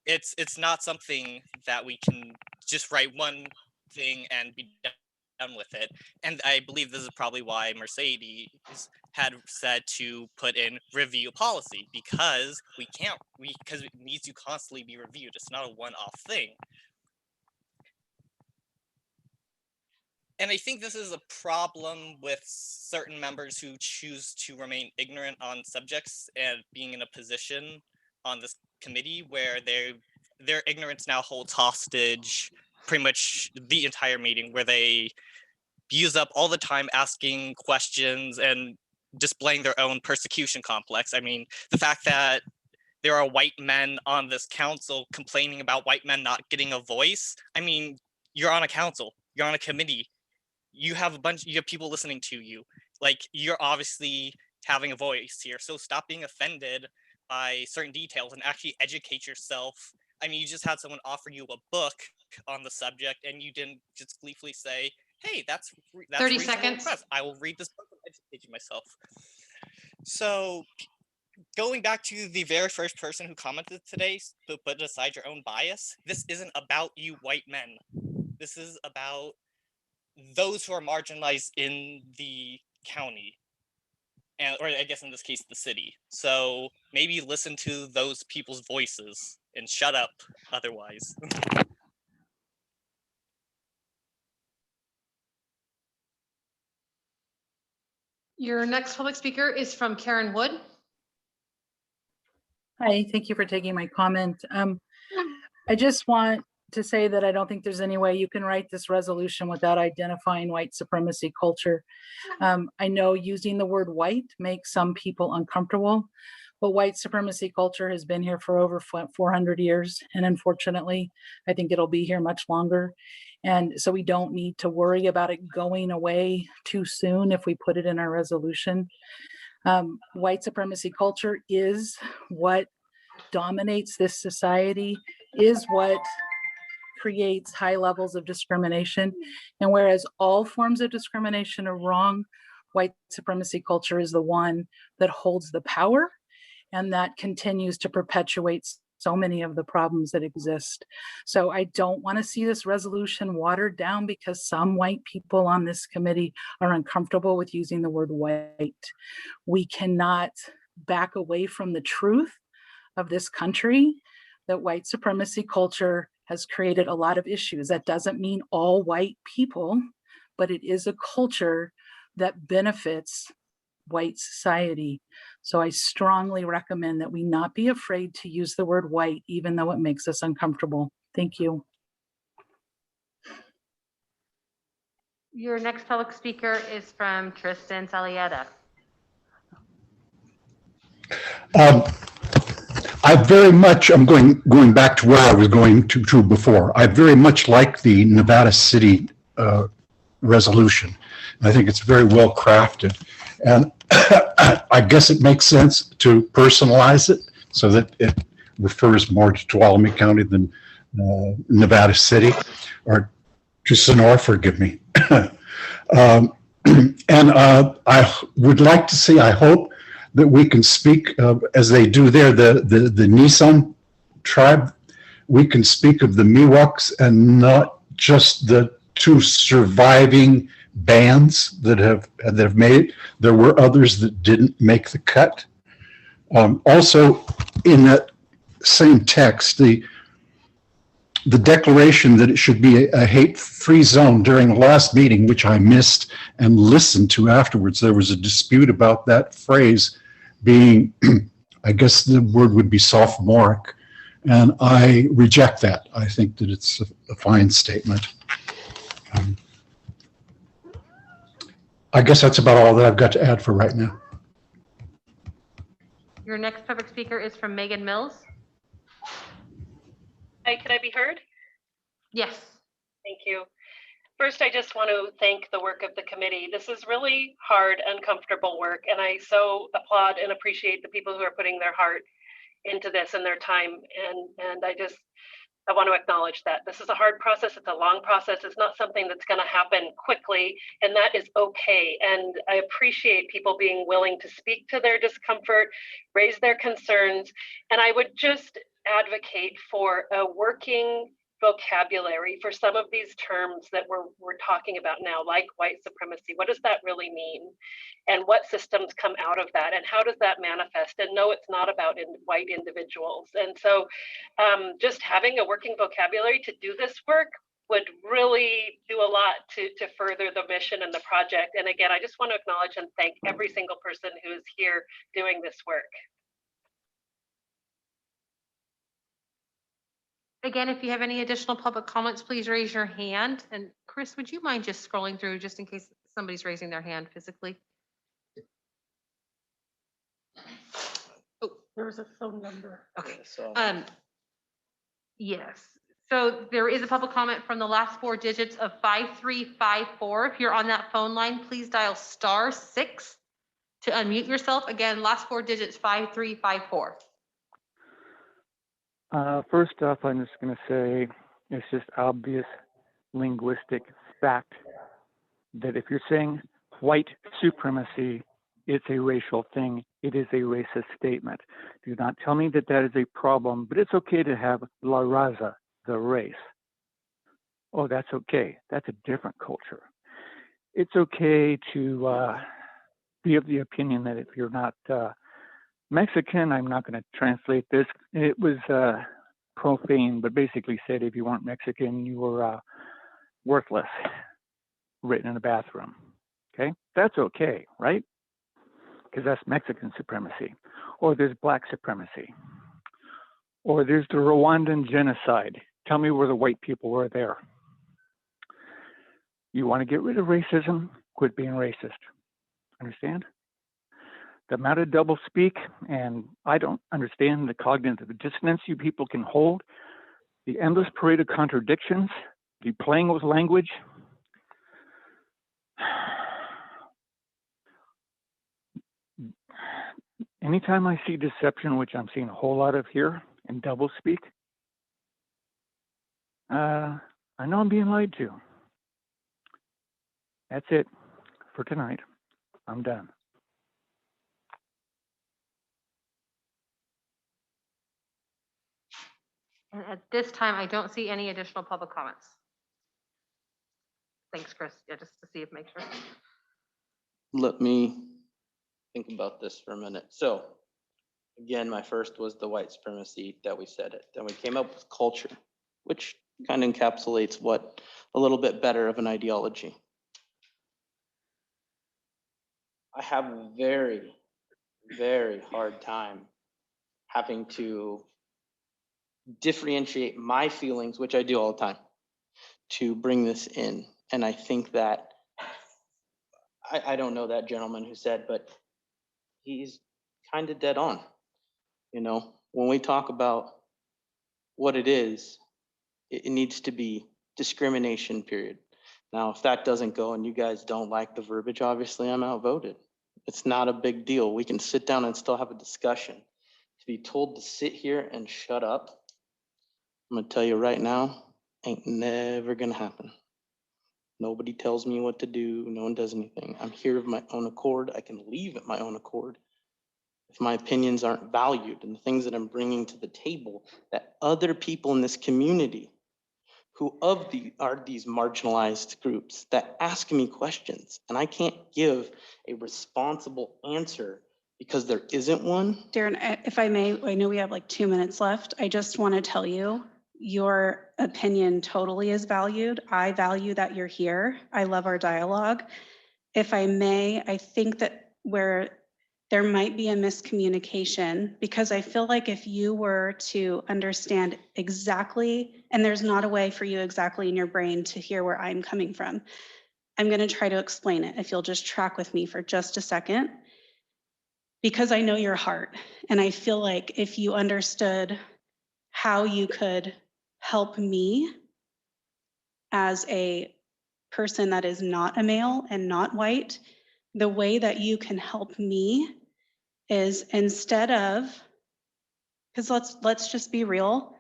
It's not something that we can just write one thing and be done with it. And I believe this is probably why Mercedes had said to put in review policy, because because it needs to constantly be reviewed. It's not a one-off thing. And I think this is a problem with certain members who choose to remain ignorant on subjects and being in a position on this committee where their ignorance now holds hostage pretty much the entire meeting, where they use up all the time asking questions and displaying their own persecution complex. I mean, the fact that there are white men on this council complaining about white men not getting a voice. I mean, you're on a council, you're on a committee. You have people listening to you. Like, you're obviously having a voice here. So stop being offended by certain details and actually educate yourself. I mean, you just had someone offer you a book on the subject and you didn't just gleefully say, hey, that's 30 seconds. Impressed. I will read this book and educate myself. So going back to the very first person who commented today, to put aside your own bias, this isn't about you white men. This is about those who are marginalized in the county, or I guess in this case, the city. So maybe listen to those people's voices and shut up otherwise. Your next public speaker is from Karen Wood. Hi, thank you for taking my comment. I just want to say that I don't think there's any way you can write this resolution without identifying white supremacy culture. I know using the word white makes some people uncomfortable, but white supremacy culture has been here for over 400 years. And unfortunately, I think it'll be here much longer. And so we don't need to worry about it going away too soon if we put it in our resolution. White supremacy culture is what dominates this society, is what creates high levels of discrimination. And whereas all forms of discrimination are wrong, white supremacy culture is the one that holds the power and that continues to perpetuate so many of the problems that exist. So I don't want to see this resolution watered down because some white people on this committee are uncomfortable with using the word white. We cannot back away from the truth of this country that white supremacy culture has created a lot of issues. That doesn't mean all white people, but it is a culture that benefits white society. So I strongly recommend that we not be afraid to use the word white, even though it makes us uncomfortable. Thank you. Your next public speaker is from Tristan Salieta. I'm going back to where I was going to before. I very much like the Nevada City resolution. I think it's very well crafted. And I guess it makes sense to personalize it so that it refers more to Tuolumne County than Nevada City, or to Sonora, forgive me. And I would like to see, I hope, that we can speak as they do there, the Nissan tribe, we can speak of the Miwoks and not just the two surviving bands that have made it. There were others that didn't make the cut. Also, in that same text, the declaration that it should be a hate-free zone during the last meeting, which I missed and listened to afterwards, there was a dispute about that phrase being, I guess the word would be sophomoric, and I reject that. I think that it's a fine statement. I guess that's about all that I've got to add for right now. Your next public speaker is from Megan Mills. Hi, can I be heard? Yes. Thank you. First, I just want to thank the work of the committee. This is really hard, uncomfortable work, and I so applaud and appreciate the people who are putting their heart into this and their time. And I want to acknowledge that this is a hard process. It's a long process. It's not something that's going to happen quickly, and that is okay. And I appreciate people being willing to speak to their discomfort, raise their concerns, and I would just advocate for a working vocabulary for some of these terms that we're talking about now, like white supremacy. What does that really mean? And what systems come out of that? And how does that manifest? And no, it's not about white individuals. And so just having a working vocabulary to do this work would really do a lot to further the mission and the project. And again, I just want to acknowledge and thank every single person who is here doing this work. Again, if you have any additional public comments, please raise your hand. And Chris, would you mind just scrolling through just in case somebody's raising their hand physically? Oh, there's a phone number. Okay. So Yes. So there is a public comment from the last four digits of 5354. If you're on that phone line, please dial *6 to unmute yourself. Again, last four digits 5354. First off, I'm just going to say it's just obvious linguistic fact that if you're saying white supremacy, it's a racial thing. It is a racist statement. Do not tell me that that is a problem, but it's okay to have la raza, the race. Oh, that's okay. That's a different culture. It's okay to be of the opinion that if you're not Mexican, I'm not going to translate this. It was profane, but basically said if you weren't Mexican, you were worthless, written in a bathroom. Okay, that's okay, right? because that's Mexican supremacy, or there's black supremacy, or there's the Rwandan genocide. Tell me where the white people were there. You want to get rid of racism? Quit being racist. Understand? The amount of double speak, and I don't understand the cognitive dissonance you people can hold, the endless parade of contradictions, the playing with language. Anytime I see deception, which I'm seeing a whole lot of here, and double speak, I know I'm being lied to. That's it for tonight. I'm done. And at this time, I don't see any additional public comments. Thanks, Chris. Yeah, just to see if, make sure. Let me think about this for a minute. So again, my first was the white supremacy that we said it. Then we came up with culture, which kind of encapsulates what a little bit better of an ideology. I have a very, very hard time having to differentiate my feelings, which I do all the time, to bring this in. And I think that, I don't know that gentleman who said, but he's kind of dead on. You know, when we talk about what it is, it needs to be discrimination, period. Now, if that doesn't go and you guys don't like the verbiage, obviously I'm outvoted. It's not a big deal. We can sit down and still have a discussion. To be told to sit here and shut up, I'm gonna tell you right now, ain't never gonna happen. Nobody tells me what to do. No one does anything. I'm here of my own accord. I can leave at my own accord if my opinions aren't valued and the things that I'm bringing to the table that other people in this community who are these marginalized groups that ask me questions, and I can't give a responsible answer because there isn't one. Daren, if I may, I know we have like 2 minutes left. I just want to tell you, your opinion totally is valued. I value that you're here. I love our dialogue. If I may, I think that where there might be a miscommunication, because I feel like if you were to understand exactly, and there's not a way for you exactly in your brain to hear where I'm coming from, I'm going to try to explain it if you'll just track with me for just a second, because I know your heart. And I feel like if you understood how you could help me as a person that is not a male and not white, the way that you can help me is, instead of, because let's just be real,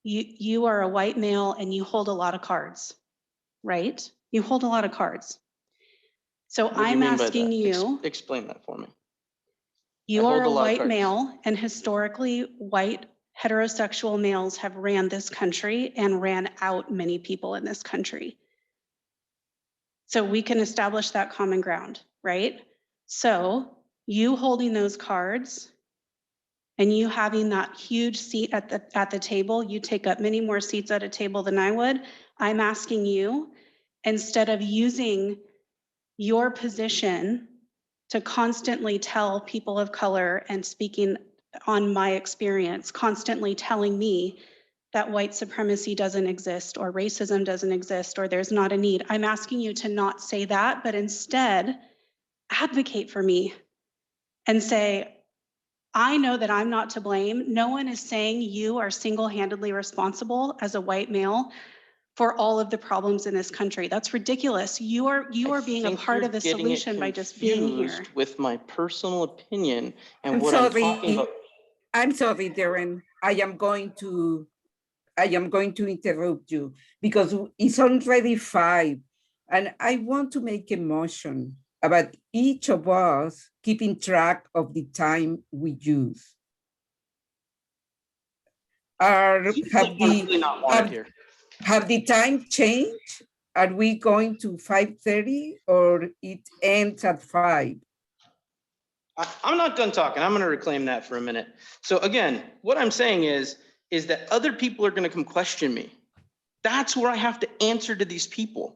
you are a white male and you hold a lot of cards, right? You hold a lot of cards. So What do you I'm mean by asking that? you, Explain that for me. you I are hold a a lot of white cards. male, and historically white heterosexual males have ran this country and ran out many people in this country. So we can establish that common ground, right? So you holding those cards and you having that huge seat at the table, you take up many more seats at a table than I would. I'm asking you, instead of using your position to constantly tell people of color and speaking on my experience, constantly telling me that white supremacy doesn't exist or racism doesn't exist or there's not a need. I'm asking you to not say that, but instead advocate for me and say, I know that I'm not to blame. No one is saying you are single-handedly responsible as a white male for all of the problems in this country. That's ridiculous. You are being a part of the solution by just being here. With my personal opinion and I'm what I'm sorry. talking about. I'm sorry, Darren. I am going to interrupt you because it's already 5, and I want to make a motion about each of us keeping track of the time we use. Have the time changed? Are we going to 5:30 or it ends at 5? I'm not done talking. I'm going to reclaim that for a minute. So again, what I'm saying is that other people are going to come question me. That's where I have to answer to these people,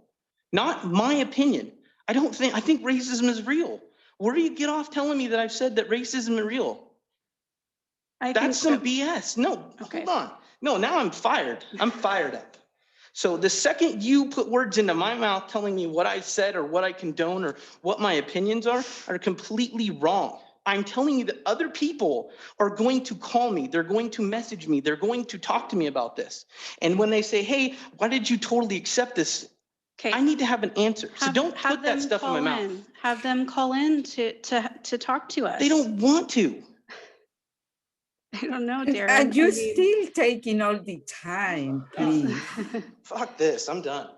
not my opinion. I think racism is real. Where do you get off telling me that I've said that racism is real? I That's think some BS. No, Okay. hold on. No, now I'm fired. I'm fired up. So the second you put words into my mouth telling me what I said or what I condone or what my opinions are completely wrong. I'm telling you that other people are going to call me. They're going to message me. They're going to talk to me about this. And when they say, hey, why did you totally accept this? Okay. I need to have an answer. So don't put that them stuff in my call mouth. in. Have them call in to talk to us. They don't want to. I don't know, Daren. And you're I mean- still taking all the time, please. Fuck this, I'm done.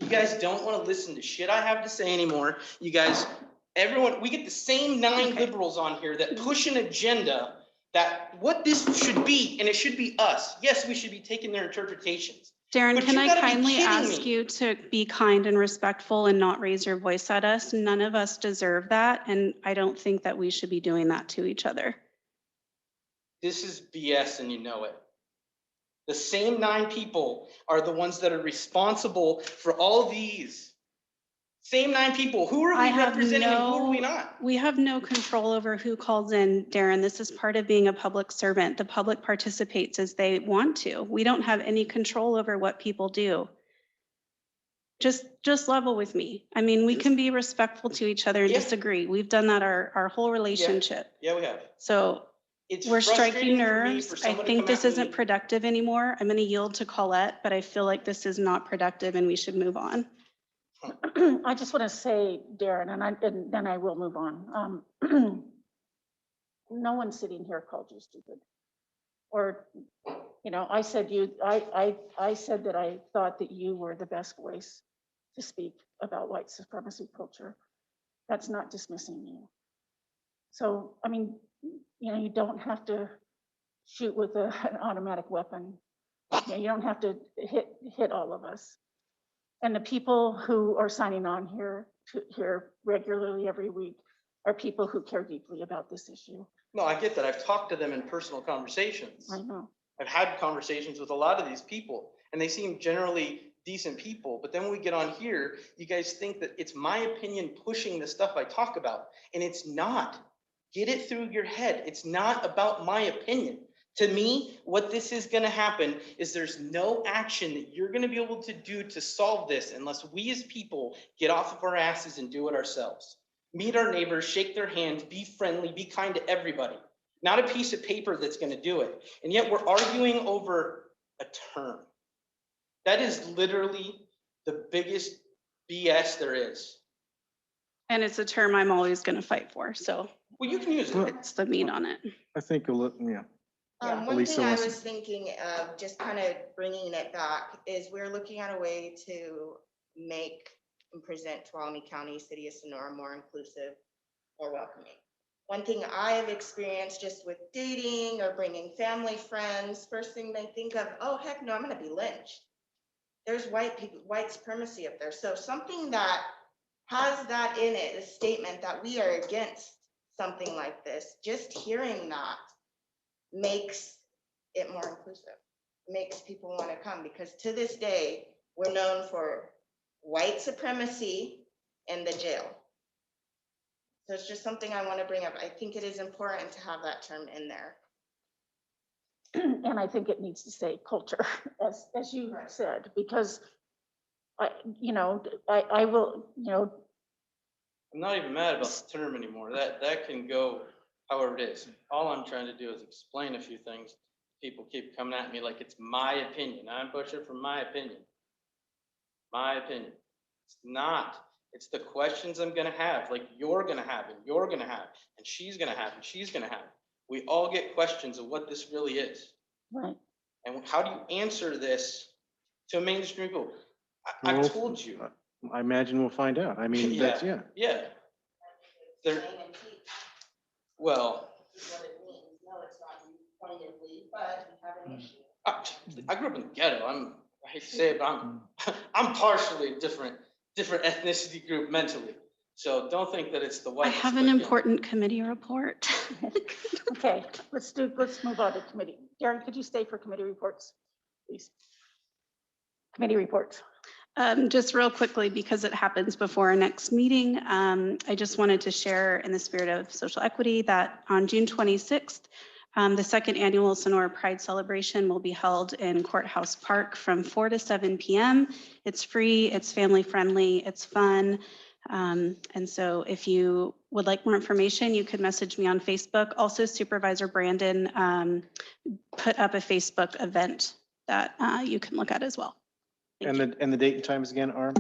You guys don't want to listen to shit I have to say anymore. You guys, everyone, we get the same 9 liberals on here that push an agenda that what this should be, and it should be us. Yes, we should be taking their interpretations. Daren, But can you I gotta be kindly kidding ask me. you to be kind and respectful and not raise your voice at us? None of us deserve that, and I don't think that we should be doing that to each other. This is BS and you know it. The same 9 people are the ones that are responsible for all these. Same 9 people. Who are we representing and who are we not? We have no control over who calls in, Daren. This is part of being a public servant. The public participates as they want to. We don't have any control over what people do. Just level with me. I mean, we can be respectful to each other and Yeah. disagree. We've done that our whole relationship. Yeah, we have. So It's we're frustrating striking for me nerves. for I someone to think come this at me- isn't productive anymore. I'm going to yield to Colette, but I feel like this is not productive and we should move on. I just want to say, Daren, and then I will move on. No one sitting here called you stupid. Or, I said I said that I thought that you were the best voice to speak about white supremacy culture. That's not dismissing you. So, I mean, you don't have to shoot with an automatic weapon. You don't have to hit all of us. And the people who are signing on here regularly every week are people who care deeply about this issue. No, I get that. I've talked to them in personal conversations. I know. I've had conversations with a lot of these people and they seem generally decent people. But then when we get on here, you guys think that it's my opinion pushing the stuff I talk about. And it's not. Get it through your head. It's not about my opinion. To me, what this is going to happen is there's no action that you're going to be able to do to solve this unless we as people get off of our asses and do it ourselves. Meet our neighbors, shake their hands, be friendly, be kind to everybody. Not a piece of paper that's going to do it. And yet we're arguing over a term. That is literally the biggest BS there is. And it's a term I'm always going to fight for. So Well, you can use it. it's the meat on it. I think, yeah. One Elisa thing I wants to- was thinking of, just kind of bringing it back, is we're looking at a way to make and present Tuolumne County, City of Sonora more inclusive or welcoming. One thing I have experienced just with dating or bringing family friends, first thing they think of, oh, heck no, I'm going to be lynched. There's white supremacy up there. So something that has that in it, a statement that we are against something like this, just hearing that makes it more inclusive, makes people want to come, because to this day, we're known for white supremacy in the jail. So it's just something I want to bring up. I think it is important to have that term in there. And I think it needs to say culture, as you said, because I will, I'm not even mad about the term anymore. That can go however it is. All I'm trying to do is explain a few things. People keep coming at me like it's my opinion. I'm pushing for my opinion. My opinion. It's not. It's the questions I'm going to have, like you're going to have, and you're going to have, and she's going to have, and she's going to have. We all get questions of what this really is. right. And how do you answer this to a mainstream people? I've told you. I imagine we'll find out. I mean, that's, yeah. Yeah. There, well, This is what it means. No, it's not pointedly, but we have an issue. I grew up in the ghetto. I hate to say it, but I'm partially a different ethnicity group mentally. So don't think that it's the white. I have an important committee report. Okay, let's move on to committee. Daren, could you stay for committee reports, please? Committee reports. Just real quickly, because it happens before our next meeting, I just wanted to share in the spirit of social equity that on June 26th, the second annual Sonora Pride Celebration will be held in Courthouse Park from 4 to 7 p.m. It's free, it's family friendly, it's fun. And so if you would like more information, you could message me on Facebook. Also, Supervisor Brandon put up a Facebook event that you can look at as well. And the date and times again, Arm?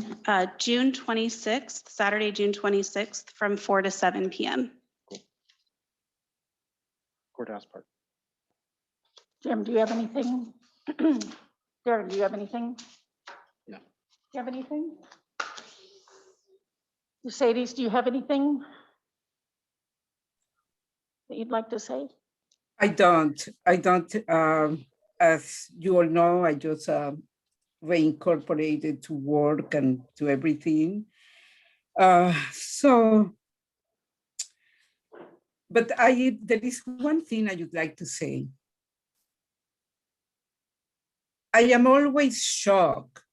June 26th, Saturday, June 26th, from 4 to 7 p.m. Courthouse Park. Jim, do you have anything? Daren, do you have anything? No. Do you have anything? Mercedes, do you have anything that you'd like to say? I don't. As you all know, I just reincorporated to work and to everything. But there is one thing I would like to say. I am always shocked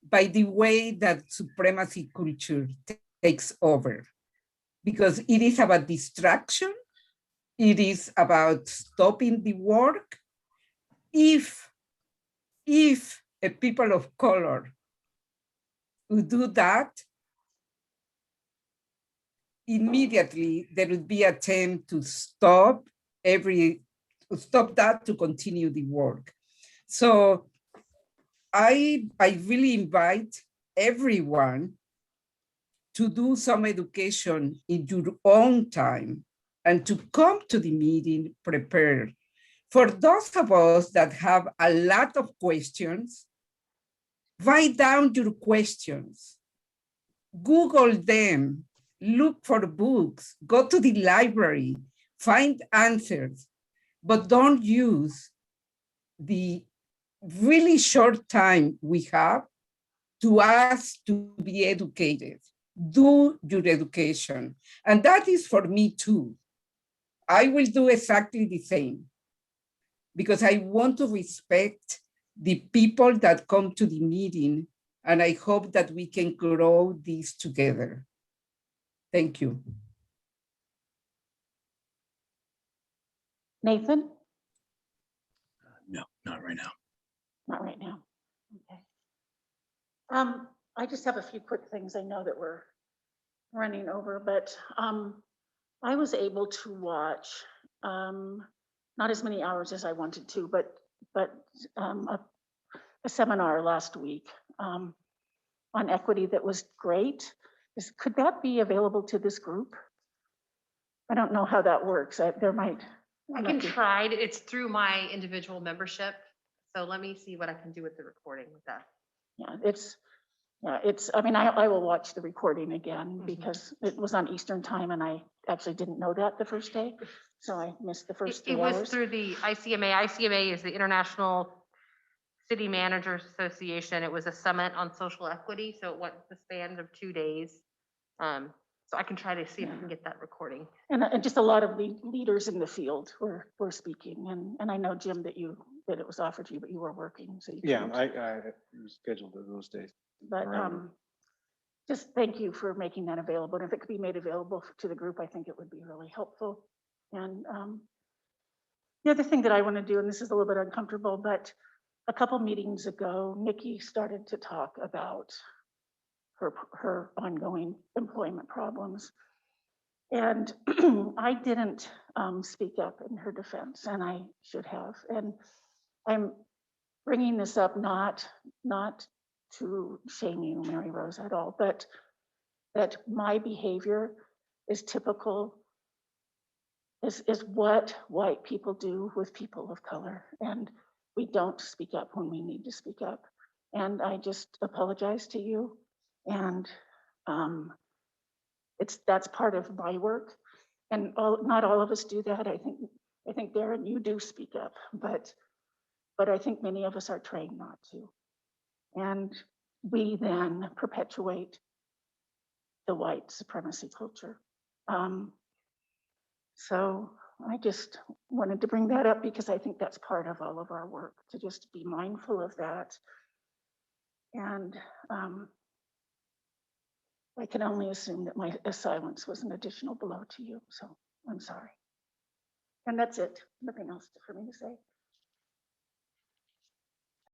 by the way that supremacy culture takes over, because it is about distraction. It is about stopping the work. If a people of color would do that, immediately there would be an attempt to stop that to continue the work. So I really invite everyone to do some education in your own time and to come to the meeting prepared. For those of us that have a lot of questions, write down your questions, Google them, look for books, go to the library, find answers, but don't use the really short time we have to ask to be educated. Do your education. And that is for me too. I will do exactly the same because I want to respect the people that come to the meeting, and I hope that we can grow this together. Thank you. Nathan? No, not right now. Not right now. Okay. I just have a few quick things. I know that we're running over, but I was able to watch not as many hours as I wanted to, but a seminar last week on equity that was great. Could that be available to this group? I don't know how that works. There might. I can try. It's through my individual membership. So let me see what I can do with the recording with that. Yeah, I mean, I will watch the recording again because it was on Eastern time and I actually didn't know that the first day. So I missed the first 3 hours. It was through the ICMA. ICMA is the International City Managers Association. It was a summit on social equity. So it went the span of 2 days. So I can try to see if I can get that recording. And just a lot of the leaders in the field were speaking. And I know, Jim, that it was offered to you, but you were working. So you Yeah, couldn't. I was scheduled those days. But just thank you for making that available. And if it could be made available to the group, I think it would be really helpful. And the other thing that I want to do, and this is a little bit uncomfortable, but a couple meetings ago, Nikki started to talk about her ongoing employment problems. And I didn't speak up in her defense, and I should have. And I'm bringing this up not to shame you, Mary Rose, at all, but that my behavior is typical, is what white people do with people of color. And we don't speak up when we need to speak up. And I just apologize to you. And that's part of my work. And not all of us do that. I think Daren, you do speak up, but I think many of us are trained not to. And we then perpetuate the white supremacy culture. So I just wanted to bring that up because I think that's part of all of our work, to just be mindful of that. And I can only assume that my silence was an additional blow to you, so I'm sorry. And that's it, nothing else for me to say.